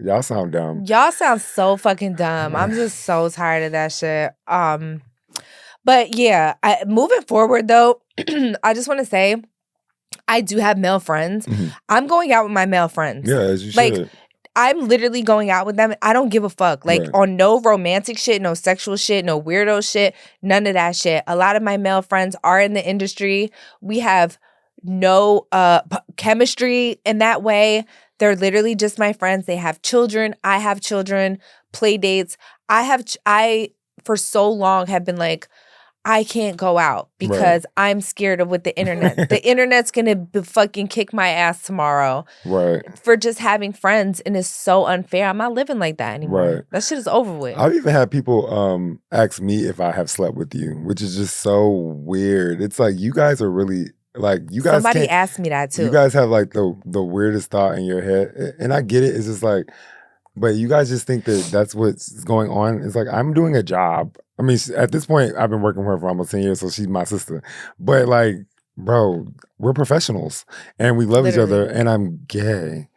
Y'all sound dumb. Y'all sound so fucking dumb. I'm just so tired of that shit. But yeah, moving forward though, I just want to say, I do have male friends. Mm-hmm. I'm going out with my male friends. Yeah, as you should. I'm literally going out with them. I don't give a fuck. Like, on no romantic shit, no sexual shit, no weirdo shit, none of that shit. A lot of my male friends are in the industry. We have no chemistry in that way. They're literally just my friends. They have children. I have children, play dates. I for so long have been like, I can't go out because I'm scared of what the internet. The internet's gonna fucking kick my ass tomorrow, for just having friends, and it's so unfair. I'm not living like that anymore. That shit is over with. I've even had people ask me if I have slept with you, which is just so weird. It's like, you guys are really like, you guys. Somebody asked me that too. You guys have like the weirdest thought in your head, and I get it. It's just like, but you guys just think that that's what's going on. It's like, I'm doing a job. I mean, at this point, I've been working with her for almost 10 years, so she's my sister. But like, bro, we're professionals, and we love each other, and I'm gay.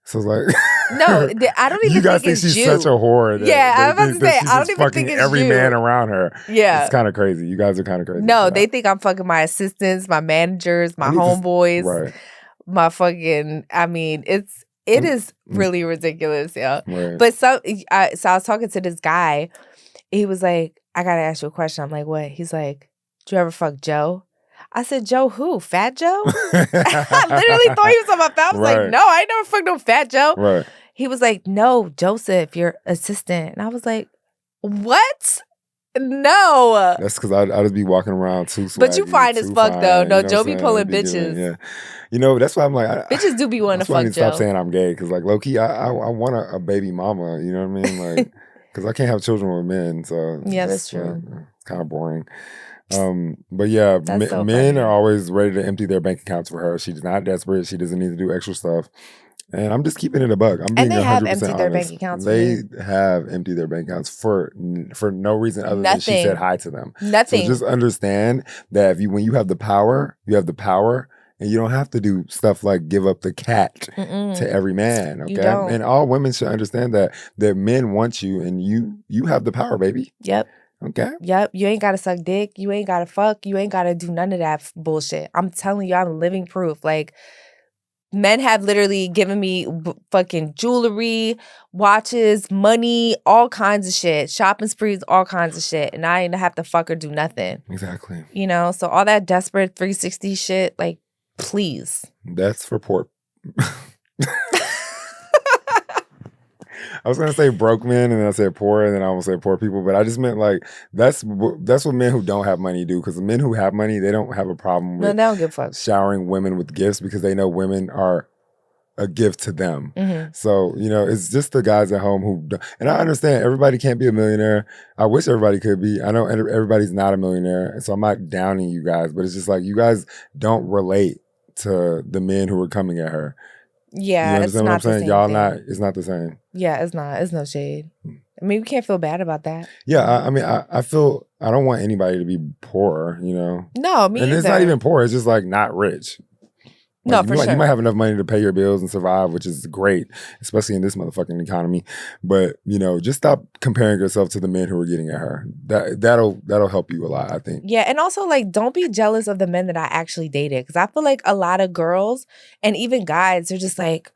So it's like, no, I don't even you guys think she's you. such a whore. Yeah, I was about to say, I don't even think it's every you. man around her. Yeah. It's kind of crazy. You guys are kind of crazy. No, they think I'm fucking my assistants, my managers, my homeboys, my fucking, I mean, it is really ridiculous, yeah. But so I was talking to this guy. He was like, I gotta ask you a question. I'm like, what? He's like, did you ever fuck Joe? I said, Joe who? Fat Joe? I literally thought he was talking about fat. I was like, no, I ain't never fucked no Fat Joe. He was like, no, Joseph, your assistant. And I was like, what? No. That's because I just be walking around too swaggy. But you fine as fuck though. No, Joe be pulling bitches. Yeah. You know, that's why I'm like, bitches do be wanting to fuck I need to Joe. stop saying I'm gay, because like, low key, I want a baby mama. You know what I mean? Like, because I can't have children with men. So yeah, that's true. It's kind of boring. But yeah, men are always ready to empty their bank accounts for her. She's not desperate. She doesn't need to do extra stuff. And I'm just keeping it a buck. I'm being 100% honest. And they have emptied their bank accounts. They have emptied their bank accounts for no reason other than she said hi to them. Nothing. So just understand that when you have the power, you have the power. And you don't have to do stuff like give up the cat to every man, okay? And all women should understand that men want you, and you have the power, baby. Yep. Okay? Yep. You ain't got to suck dick. You ain't got to fuck. You ain't got to do none of that bullshit. I'm telling you, I'm living proof. Like, men have literally given me fucking jewelry, watches, money, all kinds of shit, shopping sprees, all kinds of shit. And I ain't have to fuck or do nothing. Exactly. You know? So all that desperate 360 shit, like, please. That's for poor. I was gonna say broke men, and then I said poor, and then I almost said poor people, but I just meant like that's what men who don't have money do. Because the men who have money, they don't have a problem with they don't give a fuck. Showering women with gifts, because they know women are a gift to them. So, you know, it's just the guys at home who don't. And I understand everybody can't be a millionaire. I wish everybody could be. I know everybody's not a millionaire, so I'm not downing you guys, but it's just like, you guys don't relate to the men who are coming at her. Yeah, you it's not the same. Y'all not. It's not the same. Yeah, it's not. It's no shade. I mean, we can't feel bad about that. Yeah, I mean, I feel I don't want anybody to be poor, you know. No, me and either. it's not even poor; it's just like not rich. No, for sure. You might have enough money to pay your bills and survive, which is great, especially in this motherfucking economy. But you know, just stop comparing yourself to the men who are getting at her. That'll help you a lot, I think. Yeah, and also like don't be jealous of the men that I actually dated, because I feel like a lot of girls and even guys are just like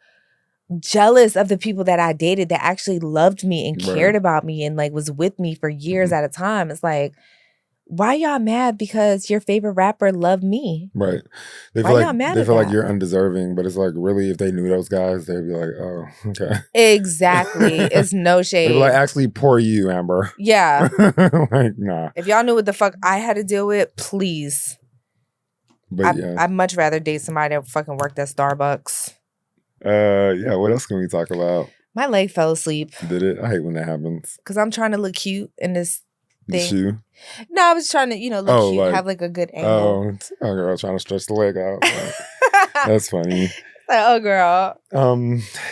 jealous of the people that I dated that actually loved me and cared about me and like was with me for years at a time. It's like, why y'all mad because your favorite rapper loved me? Right. They Why feel y'all like mad they at feel like that? you're undeserving, but it's like really if they knew those guys, they'd be like, oh, okay. Exactly. It's no shade. They'd be like, actually, poor you, Amber. Yeah. Like, nah. If y'all knew what the fuck I had to deal with, please. But I'd much rather date somebody that fucking worked at Starbucks. Yeah, what else can we talk about? My leg fell asleep. Did it? I hate when that happens. Because I'm trying to look cute in this The thing. shoe? No, I was trying to, look cute, like, have like a good angle. Oh, girl, trying to stretch the leg out. That's funny. Like, oh, girl.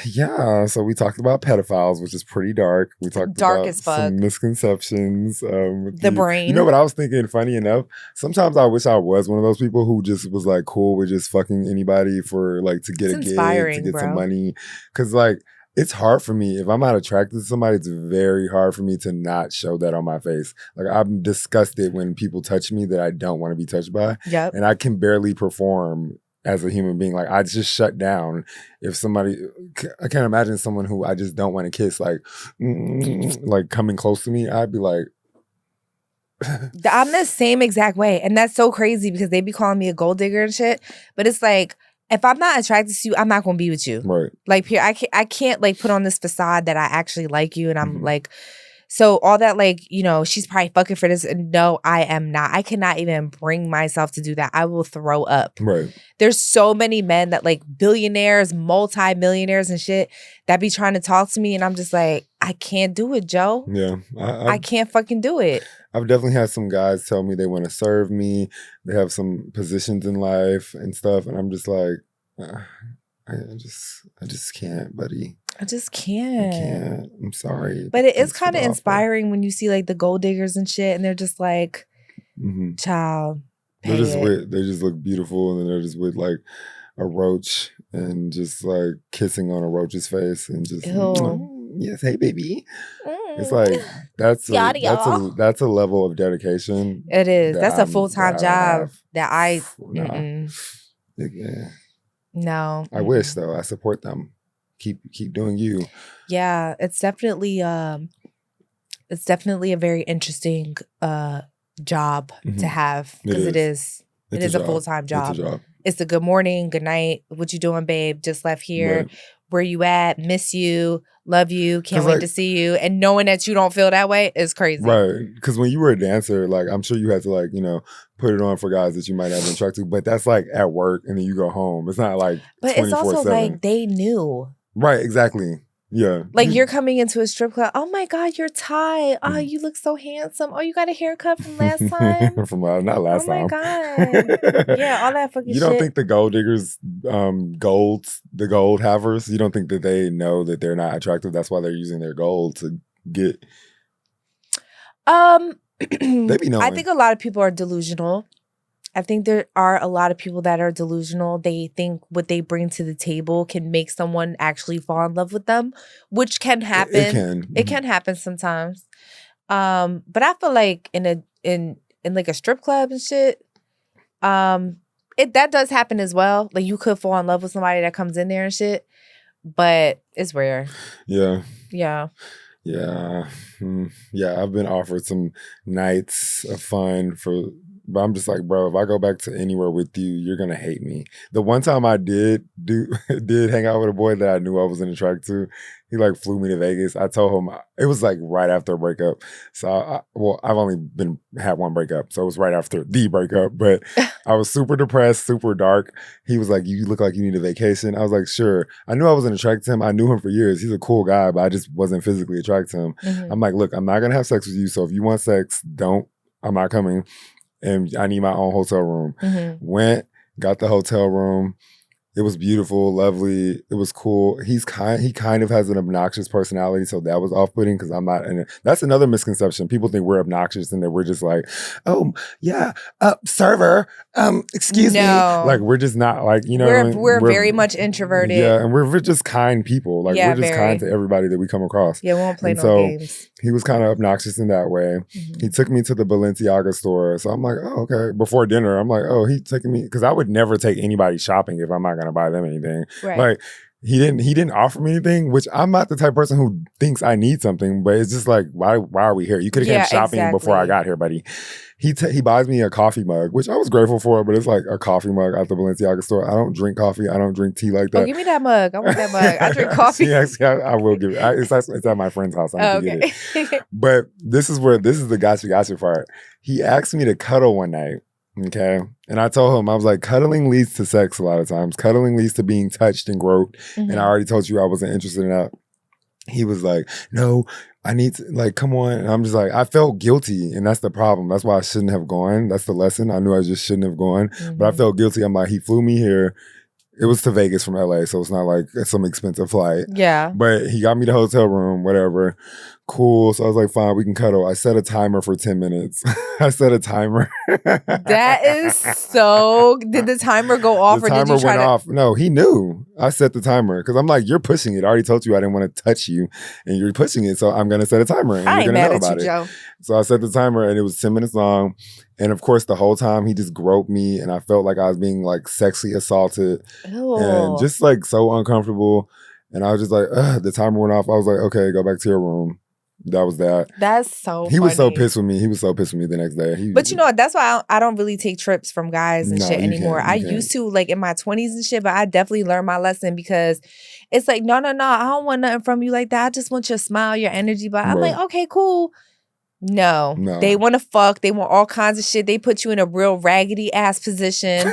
Yeah, so we talked about pedophiles, which is pretty dark. We talked Dark about as fuck. some misconceptions. The brain. You know what I was thinking? Funny enough, sometimes I wish I was one of those people who just was like cool with just fucking anybody for like to get It's a gig, inspiring, to get bro. some money. Because like it's hard for me if I'm not attracted to somebody. It's very hard for me to not show that on my face. Like I'm disgusted when people touch me that I don't want to be touched by, Yep. and I can barely perform as a human being. Like I just shut down if somebody, I can't imagine someone who I just don't want to kiss, like coming close to me. I'd be like, I'm the same exact way. And that's so crazy because they be calling me a gold digger and shit. But it's like, if I'm not attracted to you, I'm not going to be with you. right. Like, I can't like put on this facade that I actually like you. And I'm like, so all that, like, she's probably fucking for this. And no, I am not. I cannot even bring myself to do that. I will throw up. Right. There's so many men that like billionaires, multi-millionaires and shit that be trying to talk to me. And I'm just like, I can't do it, Joe. Yeah. I can't fucking do it. I've definitely had some guys tell me they want to serve me. They have some positions in life and stuff. And I'm just like, I just can't, buddy. I just can't. I can't. I'm sorry. But it is Thanks for kind of the offer. inspiring when you see like the gold diggers and shit, and they're just like, child, They pay they just look beautiful, and then they're just with like a roach and just like kissing on a roach's face and just yes, hey baby. It's like that's a level of dedication. It is. That's a full-time job yeah. No. I wish though. I support them. Keep doing you. Yeah, it's definitely a very interesting job to have because it is a full-time job. It's a job. It's a good morning, good night. What you doing, babe? Just left here. Right. Where you at? Miss you. Love you. Can't wait to see you. And knowing that you don't feel that way is crazy. Right. Because when you were a dancer, like I'm sure you had to like, put it on for guys that you might have been attracted to. But that's like at work and then you go home. It's not like But 24/7. It's also like they knew. Right, exactly. Yeah. Like you're coming into a strip club. Oh my God, you're Ty. Oh, you look so handsome. Oh, you got a haircut from last time? Not last time. Oh my God. Yeah, all that fucking shit. You don't think the gold diggers, the gold havers, you don't think that they know that they're not attractive? That's why they're using their gold to get. They be knowing. I think a lot of people are delusional. I think there are a lot of people that are delusional. They think what they bring to the table can make someone actually fall in love with them, which can happen. It can. It can happen sometimes. But I feel like in like a strip club and shit, that does happen as well. Like you could fall in love with somebody that comes in there and shit, but it's rare. Yeah. Yeah. Yeah. Yeah. I've been offered some nights of fun but I'm just like, bro, if I go back to anywhere with you, you're gonna hate me. The one time I did hang out with a boy that I knew I wasn't attracted to, he like flew me to Vegas. I told him it was like right after a breakup. So I've only had one breakup, so it was right after the breakup. But I was super depressed, super dark. He was like, "You look like you need a vacation." I was like, "Sure." I knew I wasn't attracted to him. I knew him for years. He's a cool guy, but I just wasn't physically attracted to him. I'm like, "Look, I'm not gonna have sex with you. So if you want sex, I'm not coming." And I need my own hotel room. Went, got the hotel room. It was beautiful, lovely. It was cool. He kind of has an obnoxious personality, so that was off-putting because I'm not. And that's another misconception. People think we're obnoxious and that we're just like, oh yeah, server, excuse me. Like we're just not like, you know. We're very much introverted. Yeah, and we're just kind people. Like we're just kind to everybody that we come across. Yeah, we won't play no games. He was kind of obnoxious in that way. Mm-hmm. He took me to the Balenciaga store, so I'm like, oh okay. Before dinner, I'm like, oh, he taking me because I would never take anybody shopping if I'm not gonna buy them anything. Right. Like he didn't offer me anything, which I'm not the type of person who thinks I need something, but it's just like, why are we here? You could have came shopping before I got here, buddy. He buys me a coffee mug, which I was grateful for, but it's like a coffee mug at the Balenciaga store. I don't drink coffee. I don't drink tea like that. Oh, give me that mug. I want that mug. I drink coffee. Yes, I will give it. It's at my friend's house. I'm going to get it. But this is the gotcha part. He asked me to cuddle one night. Okay. And I told him, I was like, cuddling leads to sex a lot of times. Cuddling leads to being touched and groped. Mm-hmm. And I already told you I wasn't interested in that. He was like, no, I need to, like, come on. And I'm just like, I felt guilty. And that's the problem. That's why I shouldn't have gone. That's the lesson. I knew I just shouldn't have gone. Mm-hmm. But I felt guilty. I'm like, he flew me here. It was to Vegas from LA, so it's not like some expensive flight. Yeah. But he got me the hotel room, whatever. Cool. So I was like, fine, we can cuddle. I set a timer for 10 minutes. I set a timer. That is so... Did the timer go off or did you try to... off. No, he knew. I set the timer. Because I'm like, you're pushing it. I already told you I didn't want to touch you. And you're pushing it, so I'm going to set a timer. And I ain't you're mad know at about you, it. Joe. So I set the timer, and it was 10 minutes long. And of course, the whole time, he just groped me. And I felt like I was being like sexually assaulted. Ew. And just like so uncomfortable. And I was just like, the timer went off. I was like, okay, go back to your room. That was that. That's so He was so pissed with me. He was so pissed with me the next day. But you know what? That's why I don't really take trips from guys and shit anymore. I used to, like, in my 20s and shit, but I definitely learned my lesson because it's like, no, I don't want nothing from you like that. I just want your smile, your energy. But I'm like, okay, cool. No. They want to fuck. They want all kinds of shit. They put you in a real raggedy ass position.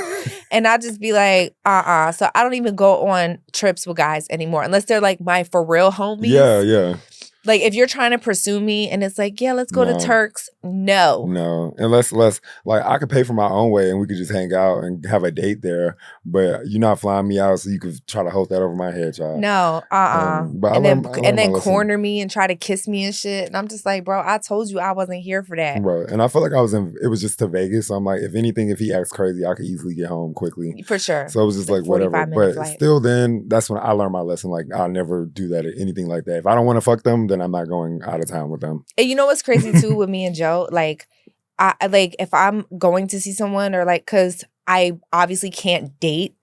And I just be like, So I don't even go on trips with guys anymore unless they're like my for real homies. Yeah. Like, if you're trying to pursue me and it's like, yeah, let's go to Turks. No. Unless, like, I could pay for my own way and we could just hang out and have a date there. But you're not flying me out so you could try to hold that over my head, child. No, but and then corner me and try to kiss me and shit. And I'm just like, bro, I told you I wasn't here for that. Right. And I felt like it was just to Vegas. So I'm like, if anything, if he acts crazy, I could easily get home quickly. For sure. So it was just like whatever. But flight. Still then, that's when I learned my lesson. Like, I'll never do that or anything like that. If I don't want to fuck them, then I'm not going out of town with them. And you know what's crazy too with me and Joe? Like, I like if I'm going to see someone or like, cause I obviously can't date.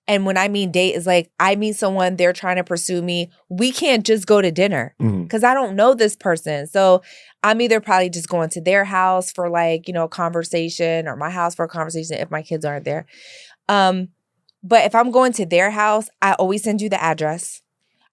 And when I mean date is like, I meet someone, they're trying to pursue me. We can't just go to dinner because I don't know this person. So I'm either probably just going to their house for like, you know, conversation or my house for a conversation if my kids aren't there. But if I'm going to their house, I always send you the address.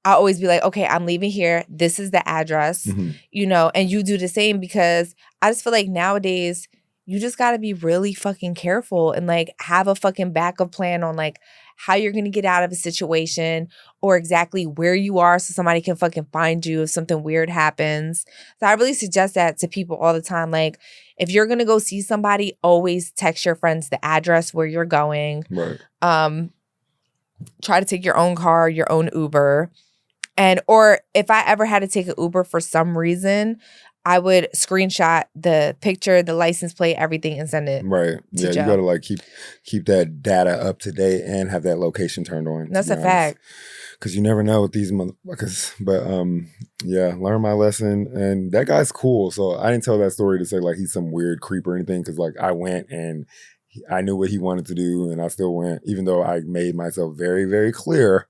I always be like, okay, I'm leaving here. This is the address, you know, and you do the same because I just feel like nowadays you just got to be really fucking careful and like have a fucking backup plan on like how you're going to get out of a situation or exactly where you are so somebody can fucking find you if something weird happens. So I really suggest that to people all the time. Like if you're going to go see somebody, always text your friends the address where you're going. Right. Try to take your own car, your own Uber. Or if I ever had to take an Uber for some reason, I would screenshot the picture, the license plate, everything, and send it. Right. Yeah, you gotta like keep that data up to date and have that location turned on. That's a fact. Because you never know with these motherfuckers. But yeah, learn my lesson. And that guy's cool. So I didn't tell that story to say like he's some weird creep or anything. Because like I went and I knew what he wanted to do, and I still went, even though I made myself very, very clear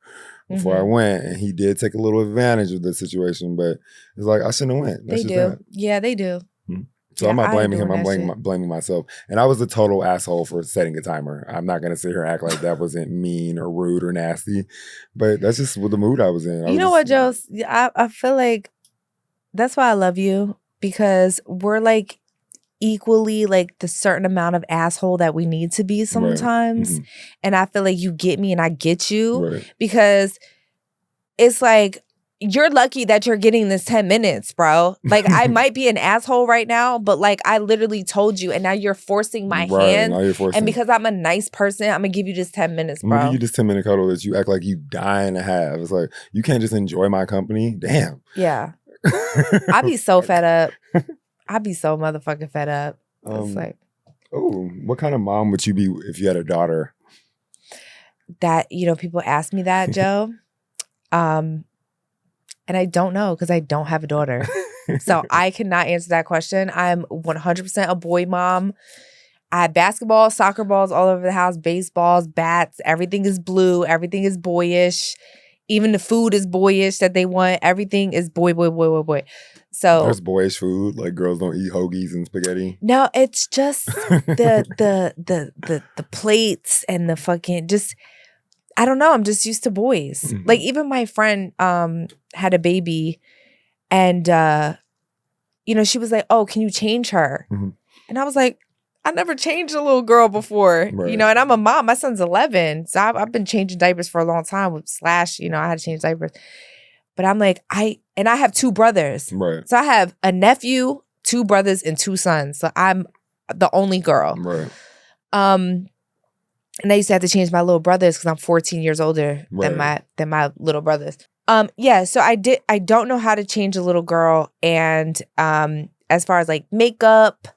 before I went, and he did take a little advantage of the situation, but it's like I shouldn't have went. That's they do. That. Yeah, they do. So I'm not blaming him. I'm blaming myself. And I was a total asshole for setting a timer. I'm not going to sit here and act like that wasn't mean or rude or nasty, but that's just what the mood I was in. You know what, Joe? I feel like that's why I love you, because we're like equally like the certain amount of asshole that we need to be sometimes. Right. And I feel like you get me and I get you because it's like you're lucky that you're getting this 10 minutes, bro. Like, I might be an asshole right now, but like, I literally told you, and now you're forcing my hand. Now you're forcing. And because I'm a nice person, I'm gonna give you this 10 minutes, I'm gonna bro. give you this 10-minute cuddle that you act like you dying to have. It's like, you can't just enjoy my company. Damn. Yeah. I'd be so fed up. I'd be so motherfucking fed up. It's like, oh, what kind of mom would you be if you had a daughter? that, people ask me that, Joe. And I don't know because I don't have a daughter. So I cannot answer that question. I'm 100% a boy mom. I have basketball, soccer balls all over the house, baseballs, bats. Everything is blue. Everything is boyish. Even the food is boyish that they want. Everything is boy. So there's boyish food, like girls don't eat hoagies and spaghetti. No, it's just the plates and the fucking just. I don't know. I'm just used to boys. Mm-hmm. Like even my friend had a baby, and she was like, "Oh, can you change her?" Mm-hmm. And I was like, "I never changed a little girl before, right. And I'm a mom. My son's 11, so I've been changing diapers for a long time. With Slash, I had to change diapers, but I'm like, I have 2 brothers, right? So I have a nephew, 2 brothers, and 2 sons. So I'm the only girl, right? And I used to have to change my little brothers because I'm 14 years older than my little brothers. Yeah, so I don't know how to change a little girl. And as far as like makeup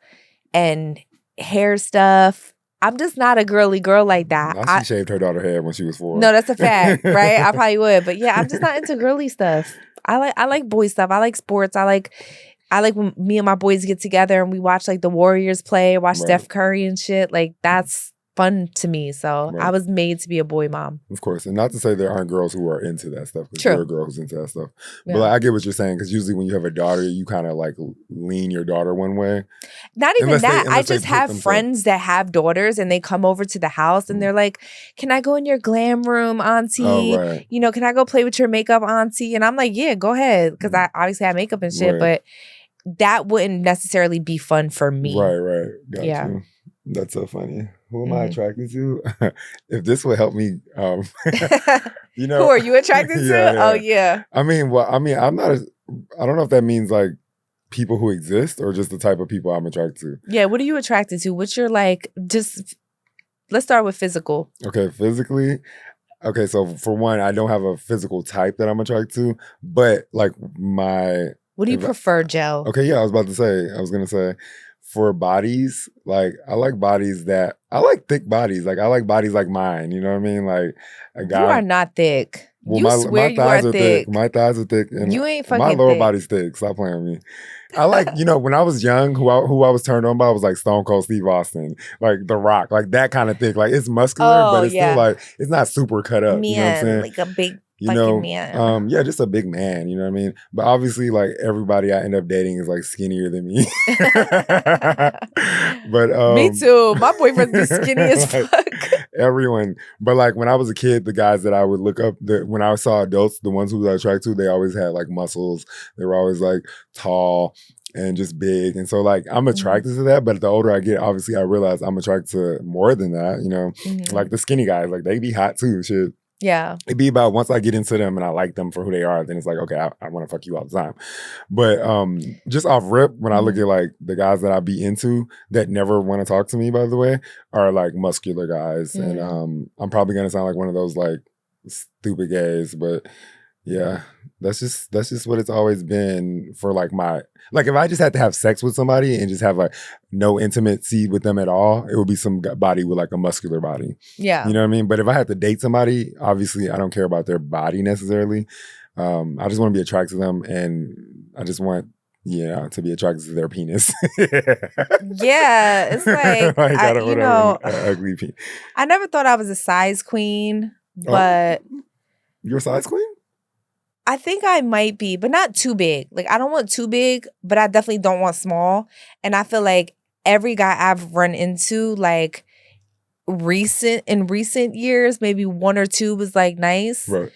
and hair stuff, I'm just not a girly girl like that. She shaved her daughter's hair when she was 4. No, that's a fact, right? I probably would. But yeah, I'm just not into girly stuff. I like boy stuff. I like sports. I like when me and my boys get together and we watch like the Warriors play, watch Steph Curry and shit. Like that's fun to me. So I was made to be a boy mom. Of course. And not to say there aren't girls who are into that stuff. Because you're a girl who's into that stuff. Yeah. But like, I get what you're saying. Because usually when you have a daughter, you kind of like lean your daughter one way. Not even that. I just have friends that have daughters and they come over to the house and they're like, can I go in your glam room, auntie? Oh, right. Can I go play with your makeup, auntie? And I'm like, yeah, go ahead. Because I obviously have makeup and shit. But that wouldn't necessarily be fun for me. Right. Got you. That's so funny. Who am I attracted to? If this would help me, Who are you attracted to? Yeah. Oh, yeah. I'm not, I don't know if that means like people who exist or just the type of people I'm attracted to. Yeah, what are you attracted to? What's your let's start with physical. Okay, physically. Okay, so for one, I don't have a physical type that I'm attracted to, but like what do you prefer, Joe? Okay, yeah, I was going to say, for bodies, like I like thick bodies. Like I like bodies like mine. You know what I mean? Like a guy. You are not thick. Well, you swear you are thick. My thighs are thick. And you ain't fucking my lower thick. body's thick. Stop playing with me. I like, when I was young, who I was turned on by was like Stone Cold Steve Austin, like The Rock, like that kind of thick. Like it's muscular, but it's still like it's not super cut up. Man, you know what I'm saying? Like a big man. Yeah, just a big man, you know what I mean? But obviously, like everybody I end up dating is like skinnier than me. But me too. My boyfriend's be skinny as fuck. Everyone. But like when I was a kid, the guys that I would look up, when I saw adults, the ones who I was attracted to, they always had like muscles. They were always like tall and just big. And so like I'm attracted to that, but the older I get, obviously I realize I'm attracted to more than that, like the skinny guys, like they be hot too, shit. Yeah. It'd be about once I get into them and I like them for who they are, then it's like, okay, I want to fuck you all the time. But just off rip, when I look at like the guys that I be into that never want to talk to me, by the way, are like muscular guys. And I'm probably going to sound like one of those like stupid gays, but yeah, that's just what it's always been for like if I just had to have sex with somebody and just have like no intimacy with them at all, it would be some body with like a muscular body. Yeah. You know what I mean? But if I had to date somebody, obviously I don't care about their body necessarily. I just want to be attracted to them and I just want to be attracted to their penis. Yeah, it's like, ugly penis. I never thought I was a size queen, but... You're a size queen? I think I might be, but not too big. Like, I don't want too big, but I definitely don't want small. And I feel like every guy I've run into, like, in recent years, maybe 1 or 2 was, like, nice. Right.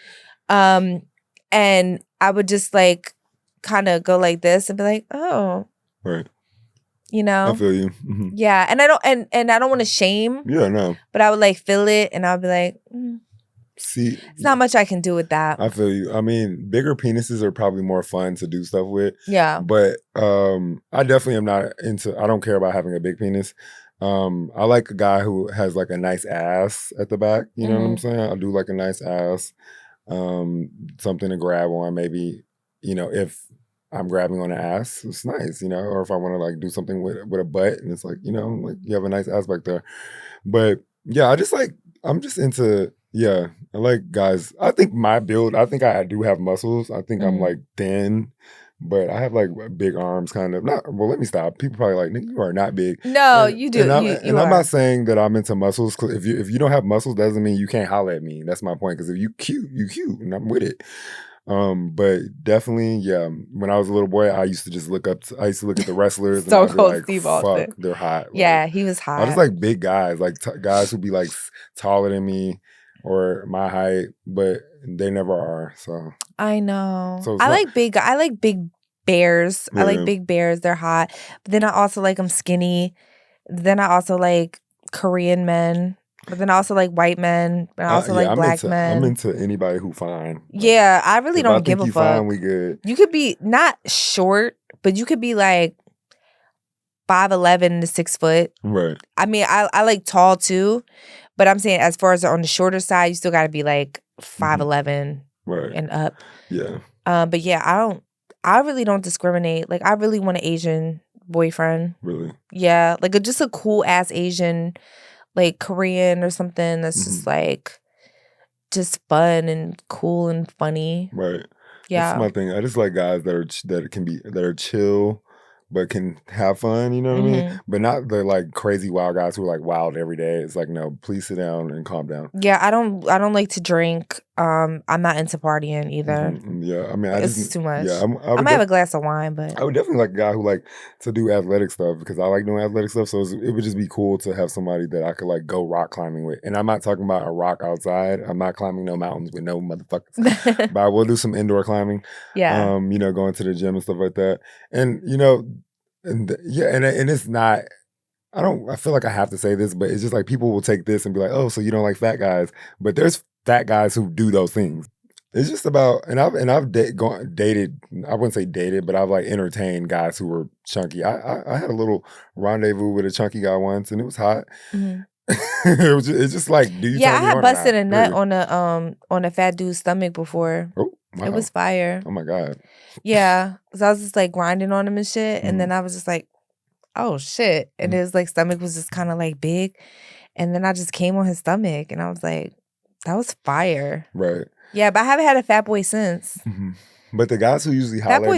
And I would just, like, kind of go like this and be like, oh. Right. You know? I feel you. Mm-hmm. Yeah. And I don't want to shame. Yeah, no. But I would, like, feel it, and I'll be like, See, It's not much I can do with that. I feel you. I mean, bigger penises are probably more fun to do stuff with. Yeah. But I definitely am not into. I don't care about having a big penis. I like a guy who has like a nice ass at the back. You know what I'm saying? I do like a nice ass. Something to grab on. Maybe, you know, if I'm grabbing on the ass, it's nice, you know, or if I want to like do something with a butt and it's like, you know, like you have a nice ass back there. But yeah, I'm just into, I like guys. I think my build, I think I do have muscles. I think I'm like thin, but I have like big arms kind of. Not, well, let me stop. People probably like, nigga, you are not big. No, you do. And I'm not saying that I'm into muscles. Cause if you don't have muscles, doesn't mean you can't holler at me. That's my point. Because if you cute, and I'm with it. But definitely, when I was a little boy, I used to just look at the wrestlers and I'd be like, Steve fuck, Austin. they're hot. Yeah, like, he was hot. I just like big guys, like guys who be like taller than me or my height, but they never are. So I know. So I like big bears. I like Yeah. big bears. They're hot. But then I also like them skinny. Then I also like Korean men. But then I also like white men. But I also like black men. I'm into anybody who fine. Like, yeah, I really don't give a fuck. Fine, we good. You could be not short, but you could be like 5'11" to 6 foot. Right. I mean, I like tall too, but I'm saying as far as on the shorter side, you still got to be like 5'11" Right. and up. Yeah. But yeah, I really don't discriminate. Like, I really want an Asian boyfriend. Really? Yeah, like just a cool ass Asian, like Korean or something that's just like just fun and cool and funny. Right. Yeah. That's my thing. I just like guys that are chill but can have fun, you know what I mean? But not the like crazy wild guys who are like wild every day. It's like, no, please sit down and calm down. Yeah, I don't like to drink. I'm not into partying either. Yeah, I mean, It's too much. Yeah, I might have a glass of wine, but I would definitely like a guy who like to do athletic stuff because I like doing athletic stuff. So it would just be cool to have somebody that I could like go rock climbing with. And I'm not talking about a rock outside. I'm not climbing no mountains with no motherfuckers. But I will do some indoor climbing. Yeah. You know, going to the gym and stuff like that. And you know, and it's not. I feel like I have to say this, but it's just like people will take this and be like, oh, so you don't like fat guys. But there's fat guys who do those things. It's just about, and I've dated, I wouldn't say dated, but I've like entertained guys who were chunky. I had a little rendezvous with a chunky guy once and it was hot. It's just like, do you Yeah, I turn me had on or busted not? a nut Really? on a fat dude's stomach before. Oh, wow. It was fire. Oh my God. Yeah. Because I was just like grinding on him and shit. And then I was just like, oh shit. And his like stomach was just kind of like big. And then I just came on his stomach and I was like, that was fire. Right. Yeah, but I haven't had a fat boy since. But the guys who usually holler at me.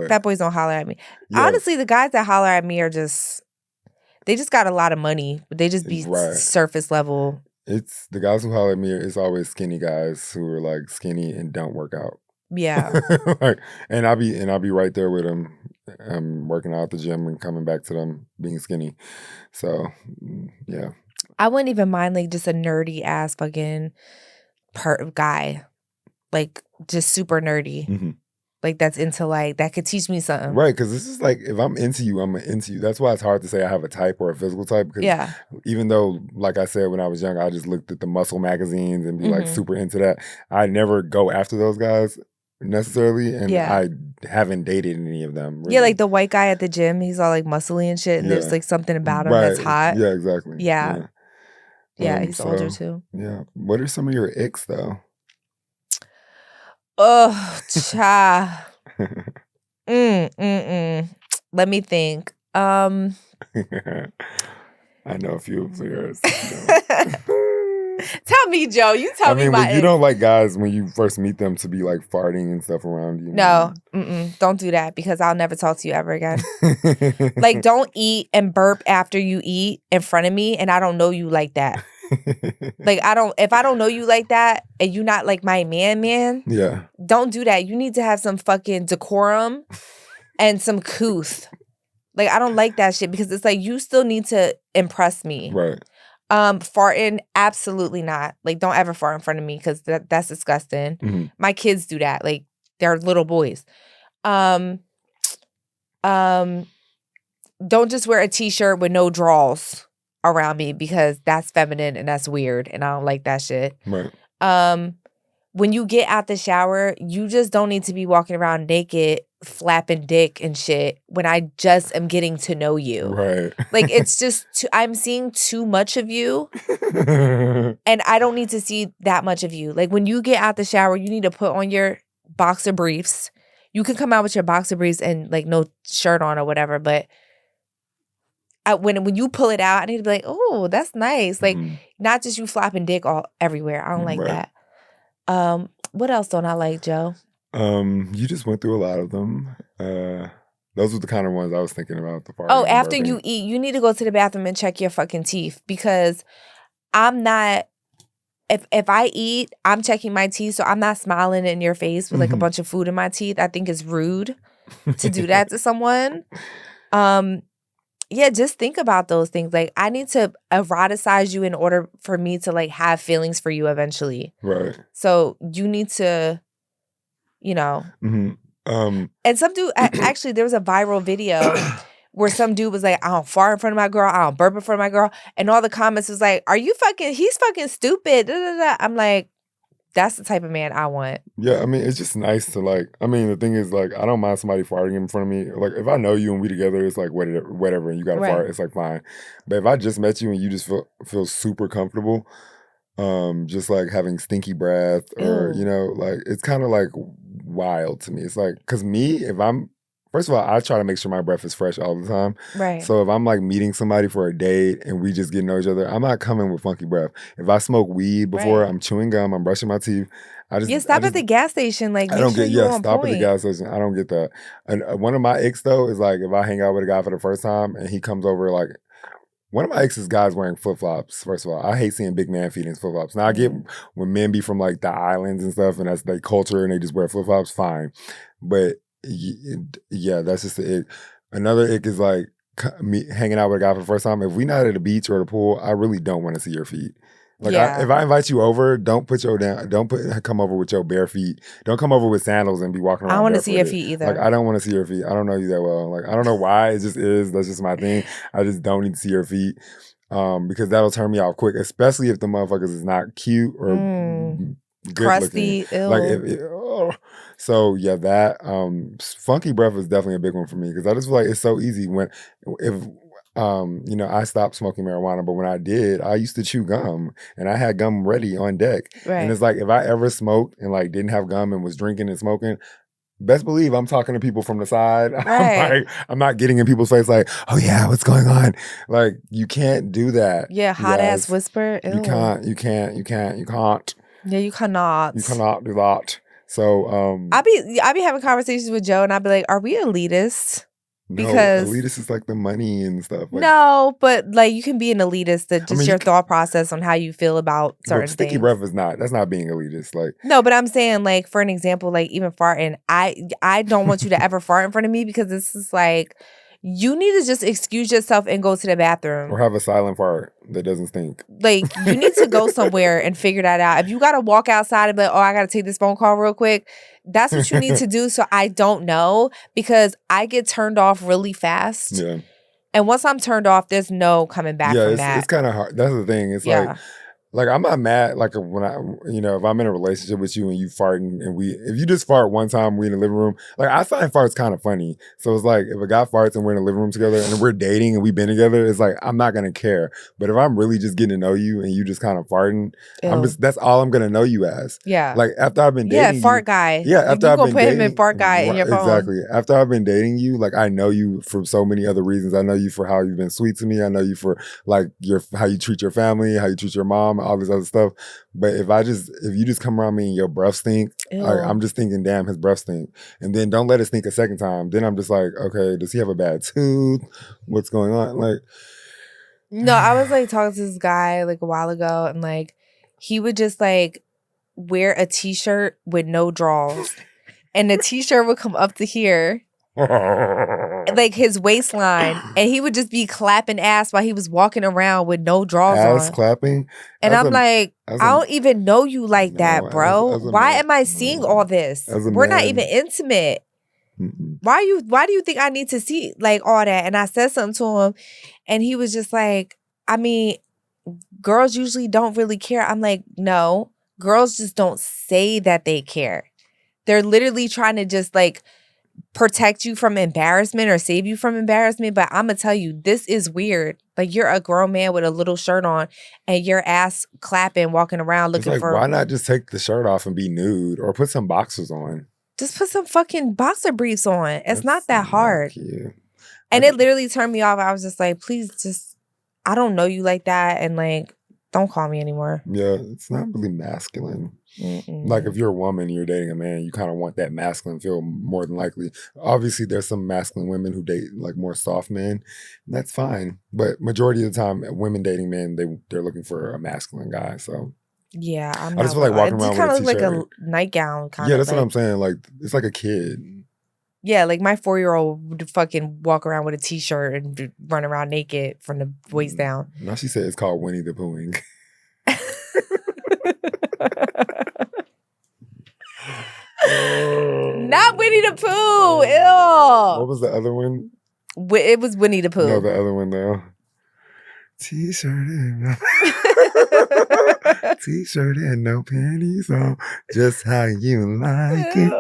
Fat boys don't holler at me. Yeah. Honestly, the guys that holler at me are they just got a lot of money, but they just be surface level. It's the guys who holler at me. It's always skinny guys who are like skinny and don't work out. Yeah. Like, and I'll be right there with them. I'm working out at the gym and coming back to them being skinny. So yeah. I wouldn't even mind like just a nerdy ass fucking guy, like just super nerdy. Like that's into like that could teach me something. Right, because this is like if I'm into you, I'm into you. That's why it's hard to say I have a type or a physical type. Because even though, like I said, when I was young, I just looked at the muscle magazines and be like super into that. I never go after those guys necessarily, and I haven't dated any of them. Really. Yeah, like the white guy at the gym, he's all like muscly and shit, and there's like something about him that's hot. Yeah, exactly. Yeah. He's older too. Yeah. What are some of your icks though? Oh, cha. Let me think. I know a few of yours. Tell me, Joe. You tell me my you don't like guys when you first meet them to be like farting and stuff around you. No, don't do that because I'll never talk to you ever again. Like, don't eat and burp after you eat in front of me, and I don't know you like that. Like, if I don't know you like that, and you not like my man, yeah, don't do that. You need to have some fucking decorum and some couth. Like, I don't like that shit because it's like you still need to impress me. Right. Farting, absolutely not. Like, don't ever fart in front of me because that's disgusting. My kids do that. Like, they're little boys. Don't just wear a t-shirt with no drawers around me because that's feminine and that's weird and I don't like that shit. Right. when you get out the shower, you just don't need to be walking around naked, flapping dick and shit when I just am getting to know you. Right. Like, it's just, I'm seeing too much of you, and I don't need to see that much of you. Like, when you get out the shower, you need to put on your boxer briefs. You can come out with your boxer briefs and, like, no shirt on or whatever, but when you pull it out, I need to be like, oh, that's nice. Like, not just you flopping dick all everywhere. I don't like that. What else don't I like, Joe? You just went through a lot of them. Those were the kind of ones I was thinking about. The Oh, after you eat, you need to go to the bathroom and check your fucking teeth, because I'm not. If I eat, I'm checking my teeth, so I'm not smiling in your face with like a bunch of food in my teeth. I think it's rude to do that to someone. Yeah, just think about those things. Like, I need to eroticize you in order for me to like have feelings for you eventually. Right. So you need to, you know. And some dude, actually, there was a viral video where some dude was like, I don't fart in front of my girl, I don't burp in front of my girl. And all the comments was like, he's fucking stupid. Da, da, da. I'm like, that's the type of man I want. Yeah, I mean, it's just nice to like, I mean, the thing is like, I don't mind somebody farting in front of me. Like, if I know you and we together, it's like whatever, and you got to fart, it's like fine. But if I just met you and you just feel super comfortable, just like having stinky breath or, you know, like, it's kind of like wild to me. It's like, because first of all, I try to make sure my breath is fresh all the time. Right. So if I'm like meeting somebody for a date and we just get to know each other, I'm not coming with funky breath. If I smoke weed before, I'm chewing gum, I'm brushing my teeth. Stop at the gas station. Like, stop at the gas station. I don't get that. And one of my icks though is like if I hang out with a guy for the first time and he comes over, like, one of my icks is guys wearing flip-flops, first of all. I hate seeing big man feet in flip-flops. Now I get when men be from like the islands and stuff and that's their culture and they just wear flip-flops, fine. But yeah, that's just the ick. Another ick is like me hanging out with a guy for the first time. If we not at the beach or the pool, I really don't want to see your feet. Like, if I invite you over, don't come over with your bare feet. Don't come over with sandals and be walking around. I don't want to see your feet either. Like, I don't want to see your feet. I don't know you that well. Like, I don't know why. It just is. That's just my thing. I just don't need to see your feet. Because that'll turn me off quick, especially if the motherfuckers is not cute or good crusty, looking. Like, so yeah, that funky breath is definitely a big one for me because I just feel like it's so easy you know, I stopped smoking marijuana, but when I did, I used to chew gum and I had gum ready on deck. Right. And it's like, if I ever smoked and like didn't have gum and was drinking and smoking, best believe I'm talking to people from the side. Right. I'm not getting in people's face like, oh yeah, what's going on? Like, you can't do that. Yeah, hot ass whisper. Ew. You can't. Yeah, you cannot. You cannot do that. So I be having conversations with Joe and I'd be like, are we elitist? Because elitist is like the money and stuff. Like, no, but like you can be an elitist. That just your thought process on how you feel about certain things. Sticky breath is not. That's not being elitist. Like, no, but I'm saying, like, for an example, like even farting. I don't want you to ever fart in front of me because this is like, you need to just excuse yourself and go to the bathroom. Or have a silent fart that doesn't stink. Like, you need to go somewhere and figure that out. If you got to walk outside and be like, oh, I got to take this phone call real quick, that's what you need to do. So I don't know, because I get turned off really fast. Yeah. And once I'm turned off, there's no coming back from that. It's kind of hard. That's the thing. It's like I'm not mad. Like when if I'm in a relationship with you and you farting and if you just fart one time, we in the living room. Like, I find farts kind of funny. So it's like, if a guy farts and we're in the living room together and we're dating and we've been together, it's like, I'm not going to care. But if I'm really just getting to know you and you just kind of farting, that's all I'm going to know you as. Yeah. Like, after I've been dating fart guy. Yeah. After I've been dating. You put him in fart guy in your phone. Exactly. After I've been dating you, like, I know you for so many other reasons. I know you for how you've been sweet to me. I know you for like how you treat your family, how you treat your mom, all this other stuff. But if you just come around me and your breath stink, like, I'm just thinking, damn, his breath stink. And then don't let it stink a second time. Then I'm just like, okay, does he have a bad tooth? What's going on? Like, no, I was like talking to this guy like a while ago, and like he would just like wear a t-shirt with no drawers, and the t-shirt would come up to here. Like his waistline, and he would just be clapping ass while he was walking around with no drawers on. Ass clapping? And I'm like, I don't even know you like that, bro. Why am I seeing all this? We're not even intimate. Why do you think I need to see like all that? And I said something to him, and he was just like, I mean, girls usually don't really care. I'm like, no, girls just don't say that they care. They're literally trying to just like protect you from embarrassment or save you from embarrassment. But I'm going to tell you, this is weird. Like, you're a grown man with a little shirt on and your ass clapping, walking around looking it's like, for. why not just take the shirt off and be nude or put some boxers on? Just put some fucking boxer briefs on. It's not that hard. Cute. And it literally turned me off. I was just like, please just, I don't know you like that. And like, don't call me anymore. Yeah, it's not really masculine. Like if you're a woman and you're dating a man, you kind of want that masculine feel more than likely. Obviously, there's some masculine women who date like more soft men. And that's fine. But majority of the time, women dating men, they're looking for a masculine guy. So yeah, I just feel like walking around with a kind of t-shirt. like a nightgown kind of. Yeah, that's what I'm saying. Like it's like a kid. Yeah, like my 4-year-old would fucking walk around with a t-shirt and run around naked from the waist down. Now she said it's called Winnie the Poohing. Not Winnie the Pooh. Ew. What was the other one? It was Winnie the Pooh. No, the other one though. T-shirt and T-shirt and no panties on, just how you like it.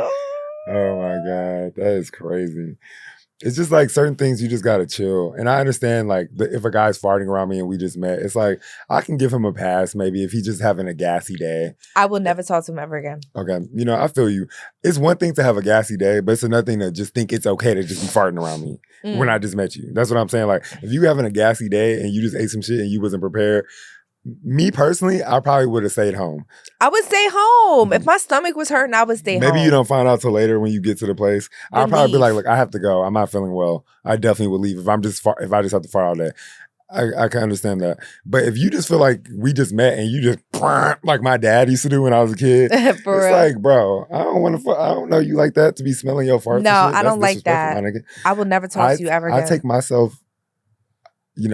Oh my God, that is crazy. It's just like certain things you just gotta chill. And I understand like if a guy's farting around me and we just met, it's like I can give him a pass maybe if he's just having a gassy day. I will never talk to him ever again. Okay, I feel you. It's one thing to have a gassy day, but it's another thing to just think it's okay to just be farting around me when I just met you. That's what I'm saying. Like if you having a gassy day and you just ate some shit and you wasn't prepared, me personally, I probably would have stayed home. I would stay home. If my stomach was hurting, I would stay home. Maybe you don't find out till later when you get to the place. I'll probably be like, look, I have to go. I'm not feeling well. I definitely would leave if I just have to fart all day. I can understand that. But if you just feel like we just met and you just like my dad used to do when I was a kid, it's real. like, bro, I don't know you like that to be smelling your farts. No, and shit. I don't like that. I will never talk to you ever again. I take myself.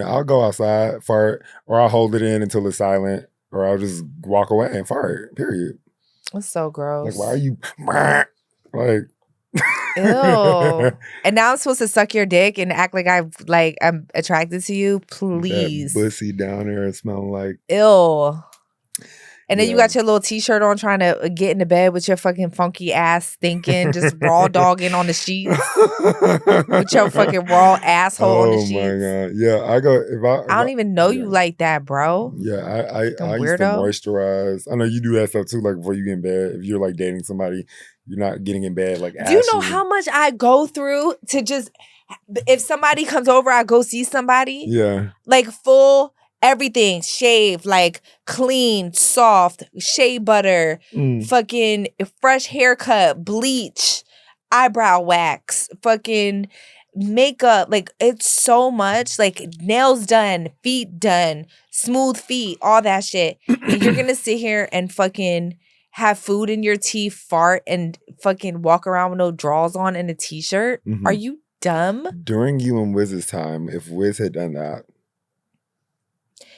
I'll go outside, fart, or I'll hold it in until it's silent, or I'll just walk away and fart, period. It's so gross. Like, why are you like ew. And now I'm supposed to suck your dick and act like I'm attracted to you? Please. That pussy down there and smell like ew. And then you got your little t-shirt on trying to get into bed with your fucking funky ass thinking, just raw dogging on the sheets. With your fucking raw asshole on the sheets. Oh my God. Yeah, I don't even know you like that, bro. Yeah, I used to moisturize. I know you do that stuff too, like before you get in bed. If you're like dating somebody, you're not getting in bed like do you know how much I go through to just, if somebody comes over, I go see somebody? Yeah. Like full everything, shave, like clean, soft, shea butter, fucking fresh haircut, bleach, eyebrow wax, fucking makeup. Like it's so much, like nails done, feet done, smooth feet, all that shit. And you're gonna sit here and fucking have food in your teeth, fart, and fucking walk around with no drawers on and a t-shirt? Are you dumb? During you and Wiz's time, if Wiz had done that,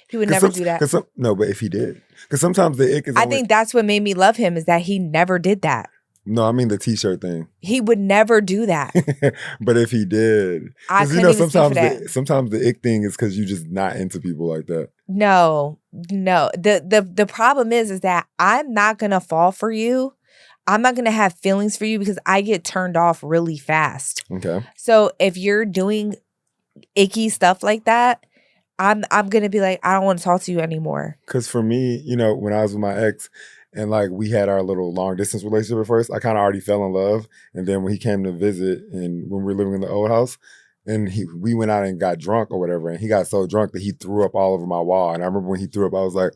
he would never do that. No, but if he did. Because sometimes the ick is I think that's what made me love him, is that he never did that. No, I mean the t-shirt thing. He would never do that. But if he did. I couldn't even speak for that. Sometimes the ick thing is because you're just not into people like that. No. The problem is that I'm not going to fall for you. I'm not going to have feelings for you because I get turned off really fast. Okay. So if you're doing icky stuff like that, I'm going to be like, I don't want to talk to you anymore. Because for me, when I was with my ex and like we had our little long distance relationship at first, I kind of already fell in love. And then when he came to visit and when we were living in the old house, and we went out and got drunk or whatever, and he got so drunk that he threw up all over my wall. And I remember when he threw up, I was like,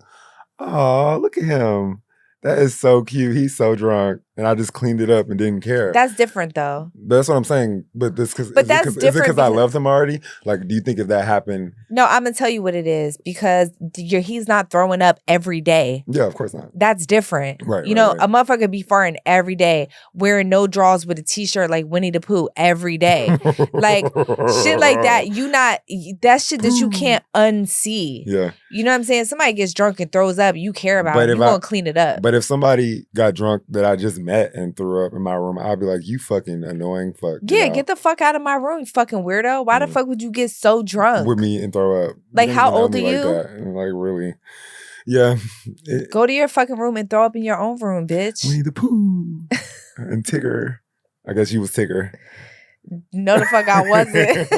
oh, look at him. That is so cute. He's so drunk. And I just cleaned it up and didn't care. That's different though. That's what I'm saying. But is it because I loved him already? Like, do you think if that happened? No, I'm going to tell you what it is. Because he's not throwing up every day. Yeah, of course not. That's different. Right. A motherfucker be farting every day, wearing no drawers with a t-shirt like Winnie the Pooh every day. Like, shit like that. That's shit that you can't unsee. Yeah. You know what I'm saying? Somebody gets drunk and throws up, you care about it. You won't clean it up. But if somebody got drunk that I just met and threw up in my room, I'd be like, you fucking annoying fuck. Yeah, get the fuck out of my room, you fucking weirdo. Why the fuck would you get so drunk? With me and throw up. Like, how old are you? Like, really. Yeah. Go to your fucking room and throw up in your own room, bitch. Winnie the Pooh. And Tigger. I guess you was Tigger. No, the fuck I wasn't.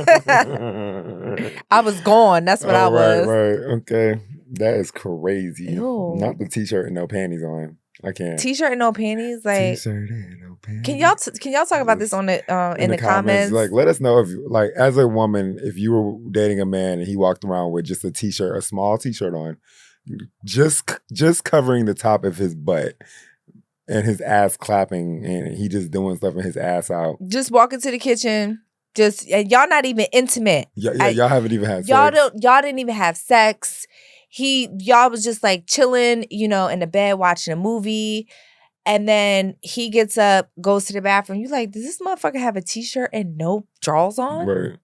I was gone. That's what I was. Right. Okay. That is crazy. Ew. Not the t-shirt and no panties on. I can't. T-shirt and no panties, like. T-shirt and no panties. Can y'all talk about this on the in the comments? Like, let us know if, like, as a woman, if you were dating a man and he walked around with just a t-shirt, a small t-shirt on, just covering the top of his butt and his ass clapping, and he just doing stuff in his ass out. Just walking to the kitchen. And y'all not even intimate. Y'all haven't even had y'all sex. Y'all didn't even have sex. Y'all was just like chilling, in the bed watching a movie. And then he gets up, goes to the bathroom. You like, does this motherfucker have a t-shirt and no drawers on? Right.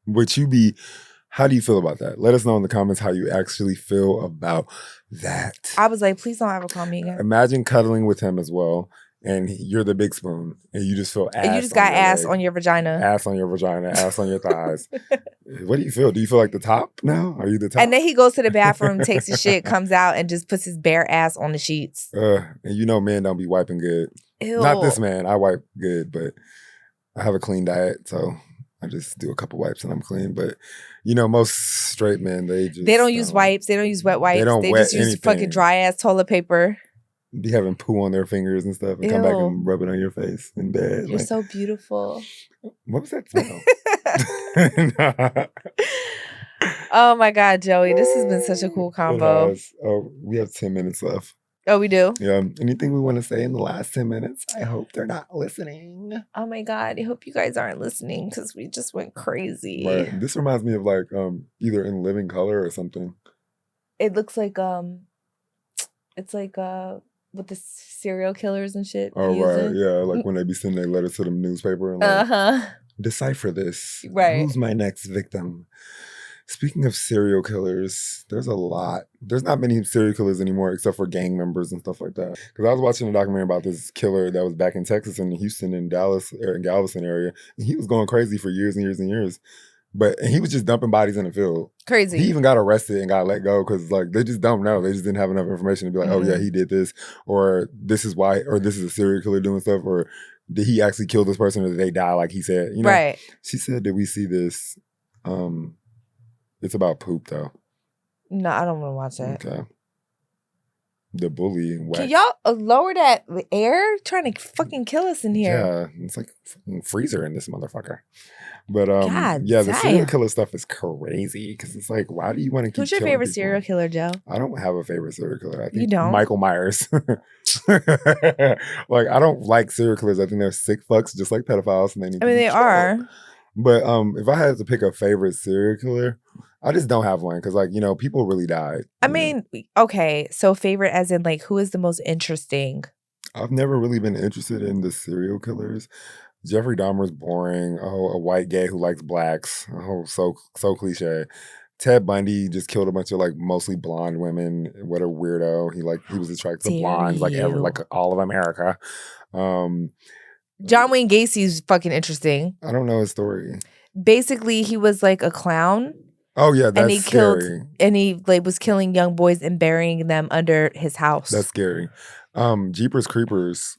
How do you feel about that? Let us know in the comments how you actually feel about that. I was like, please don't ever call me again. Imagine cuddling with him as well. And you're the big spoon, and you just feel ass. And you just got ass on your vagina. Ass on your vagina, ass on your thighs. What do you feel? Do you feel like the top now? Are you the top? And then he goes to the bathroom, takes his shit, comes out, and just puts his bare ass on the sheets. And men don't be wiping good. Ew. Not this man. I wipe good, but I have a clean diet, so I just do a couple wipes and I'm clean. But most straight men, they don't use wipes. They don't use wet wipes. They wet just use anything. fucking dry ass toilet paper. Be having poo on their fingers and stuff and come back and rub it on your face in bed. You're so beautiful. What was that smell? Oh my God, Joey. This has been such a cool combo. Oh, we have 10 minutes left. Oh, we do? Yeah. Anything we want to say in the last 10 minutes? I hope they're not listening. Oh my God. I hope you guys aren't listening because we just went crazy. Right. This reminds me of like either In Living Color or something. It looks like it's like with the serial killers and shit. Oh, right. Yeah. Like when they be sending their letters to the newspaper and like, decipher this. Right. Who's my next victim? Speaking of serial killers, there's a lot. There's not many serial killers anymore except for gang members and stuff like that. Because I was watching a documentary about this killer that was back in Texas and Houston and Dallas, or in Galveston area. And he was going crazy for years and years and years. And he was just dumping bodies in the field. Crazy. He even got arrested and got let go because like they just don't know. They just didn't have enough information to be like, oh yeah, he did this, or this is why, or this is a serial killer doing stuff, or did he actually kill this person, or did they die like he said? Right. She said, did we see this? It's about poop though. No, I don't want to watch that. Okay. The bully. Can y'all lower that air? Trying to fucking kill us in here. Yeah, it's like fucking freezer in this motherfucker. But God the damn. serial killer stuff is crazy because it's like, why do you want to keep? Who's your killing favorite people? serial killer, Joe? I don't have a favorite serial killer. I think You don't? Michael Myers. Like I don't like serial killers. I think they're sick fucks, just like pedophiles, and they need. They are. But if I had to pick a favorite serial killer, I just don't have one because, like, people really died. I mean, okay, so favorite as in, like, who is the most interesting? I've never really been interested in the serial killers. Jeffrey Dahmer's boring. Oh, a white gay who likes blacks. Oh, so cliche. Ted Bundy just killed a bunch of like mostly blonde women. What a weirdo. He was attracted to blondes like all of America. John Wayne Gacy's fucking interesting. I don't know his story. Basically, he was like a clown. Oh yeah, that's scary. He was killing young boys and burying them under his house. That's scary. Jeepers Creepers,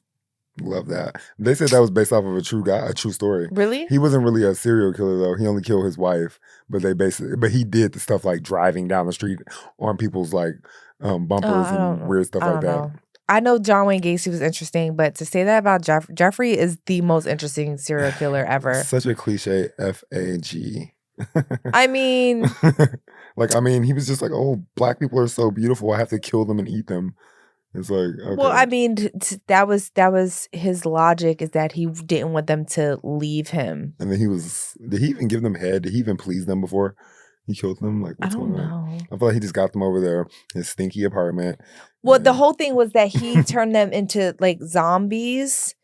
love that. They said that was based off of a true story. Really? He wasn't really a serial killer though. He only killed his wife, but he did the stuff like driving down the street on people's like bumpers and weird stuff like that. I know John Wayne Gacy was interesting, but to say that about Jeffrey is the most interesting serial killer ever. Such a cliche FAG. I mean, he was just like, oh, black people are so beautiful. I have to kill them and eat them. It's like, okay. Well, I mean, that was his logic, is that he didn't want them to leave him. And then did he even give them head? Did he even please them before he killed them? Like, what's going on? I feel like he just got them over there in his stinky apartment. Well, the whole thing was that he turned them into like zombies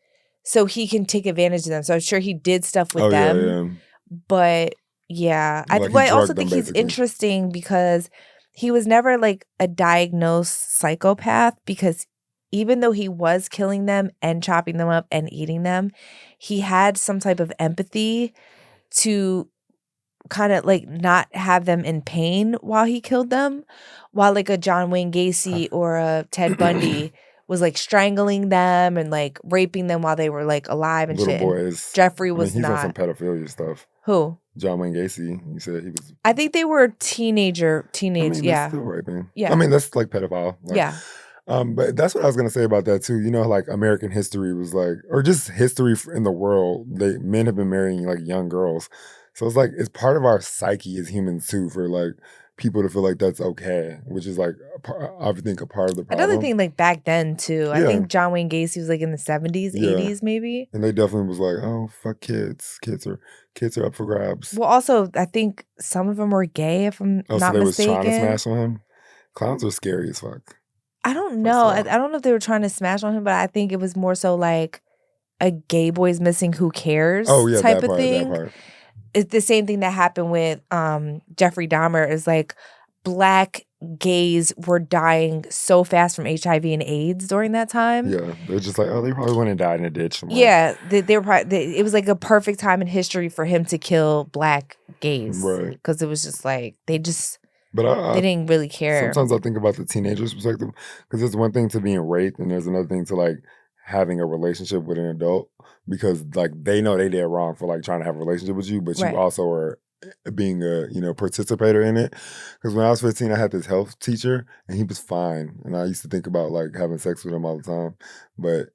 so he can take advantage of them. So I'm sure he did stuff with them. Yeah. But yeah, I also think he's interesting because he was never like a diagnosed psychopath, because even though he was killing them and chopping them up and eating them, he had some type of empathy to kind of like not have them in pain while he killed them, while like a John Wayne Gacy or a Ted Bundy was like strangling them and like raping them while they were like alive and Little shit. And boys. Jeffrey was he's on some not. pedophilia stuff. Who? John Wayne Gacy. You said he was. I think they were teenage. That's Yeah. still raping. Yeah. I mean, that's like pedophile. Like, Yeah. But that's what I was gonna say about that too. You know, like American history was like, or just history in the world. Men have been marrying like young girls, so it's like it's part of our psyche as humans too for like people to feel like that's okay, which is like I think a part of the problem. Another thing, like back then too. I Yeah. think John Wayne Gacy was like in the 70s, Yeah. 80s, maybe. And they definitely was like, oh fuck kids, kids are up for grabs. Well, also I think some of them were gay, if I'm Oh, not so they mistaken. was trying to smash on him. Clowns are scary as fuck. I don't know. I all. don't know if they were trying to smash on him, but I think it was more so like a gay boy's missing who cares Oh yeah, type that of part. thing. That part. It's the same thing that happened with Jeffrey Dahmer. Is like Black gays were dying so fast from HIV and AIDS during that time. Yeah, they're just like, oh, they probably went and died in a ditch somewhere. Yeah, they were probably, it was like a perfect time in history for him to kill Black gays. Right. Because it was just like, they But they didn't really care. sometimes I think about the teenager's perspective because there's one thing to being raped and there's another thing to like having a relationship with an adult because like they know they did wrong for like trying to have a relationship with you, but Right. you also are being a participator in it. Because when I was 15, I had this health teacher and he was fine, and I used to think about like having sex with him all the time, but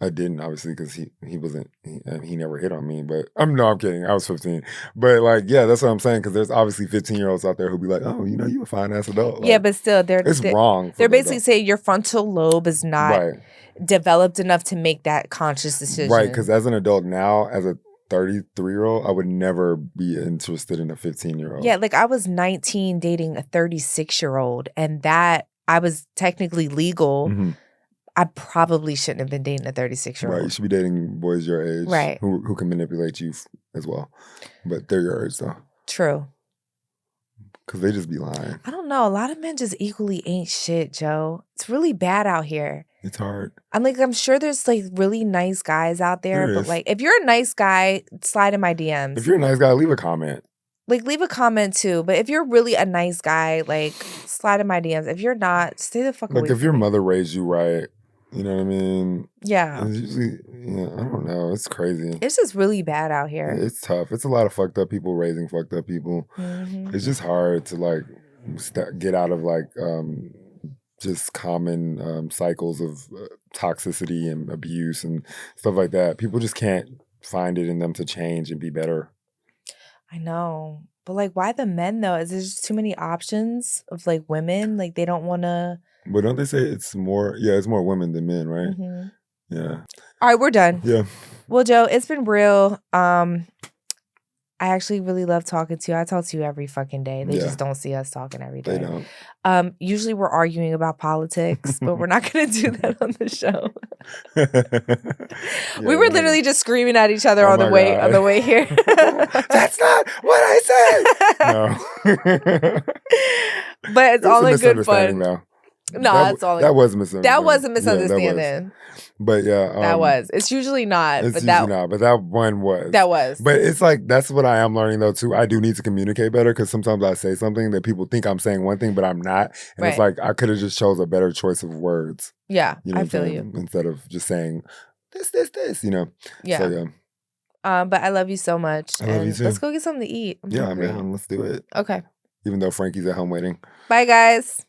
I didn't, obviously, because he wasn't, he never hit on me. But I'm kidding. I was 15. But like, yeah, that's what I'm saying. Because there's obviously 15-year-olds out there who'll be like, oh, you a fine ass adult. Like, yeah, but still, it's wrong. They're basically saying your frontal lobe is not right, developed enough to make that conscious decision. right. Because as an adult now, as a 33-year-old, I would never be interested in a 15-year-old. Yeah, like I was 19 dating a 36-year-old, and that I was technically legal. Mhm. I probably shouldn't have been dating a 36-year-old. Right, you should be dating boys your age, Right. Who can manipulate you as well, but they're your age though, True. because they just be lying. I don't know. A lot of men just equally ain't shit, Joe. It's really bad out here. It's hard. I'm sure there's like really nice guys out there, There but is. like if you're a nice guy, slide in my DMs. If you're a nice guy, leave a comment. Like leave a comment too. But if you're really a nice guy, like slide in my DMs. If you're not, stay the fuck away. Like if from your me. mother raised you right, you know what I mean? Yeah. It's usually, I don't know. It's crazy. It's just really bad out here. It's tough. It's a lot of fucked up people raising fucked up people. Mhm. It's just hard to like get out of like just common cycles of toxicity and abuse and stuff like that. People just can't find it in them to change and be better. I know. But like why the men though? Is there just too many options of like women? Like they don't wanna But don't they say it's more? Yeah, it's more women than men, right? Mhm. Yeah. All right, we're done. Yeah. Well, Joe, it's been real. I actually really love talking to you. I talk to you every fucking day. They Yeah. just don't see us talking every day. They don't. Usually we're arguing about politics, but we're not going to do that on the show. We were literally just screaming at each other Oh on the my way God. on the way here. That's not what I said. No. But it's all in good fun. Though. No, it's all that was a misunderstanding. that was a Yeah, misunderstanding. that was. But yeah, That was. It's usually not. It's But usually not. But that one was. that was. But it's like that's what I am learning though too. I do need to communicate better because sometimes I say something that people think I'm saying one thing, but I'm not, and it's Right. like I could have just chose a better choice of words. Yeah, You know, I what I'm feel saying? you. Instead of just saying this. You know. Yeah. So yeah. But I love you so much. I love you and too. Let's go get something to eat. I'm Yeah, hungry. man. Let's do it. Okay. Even though Frankie's at home waiting. Bye, guys.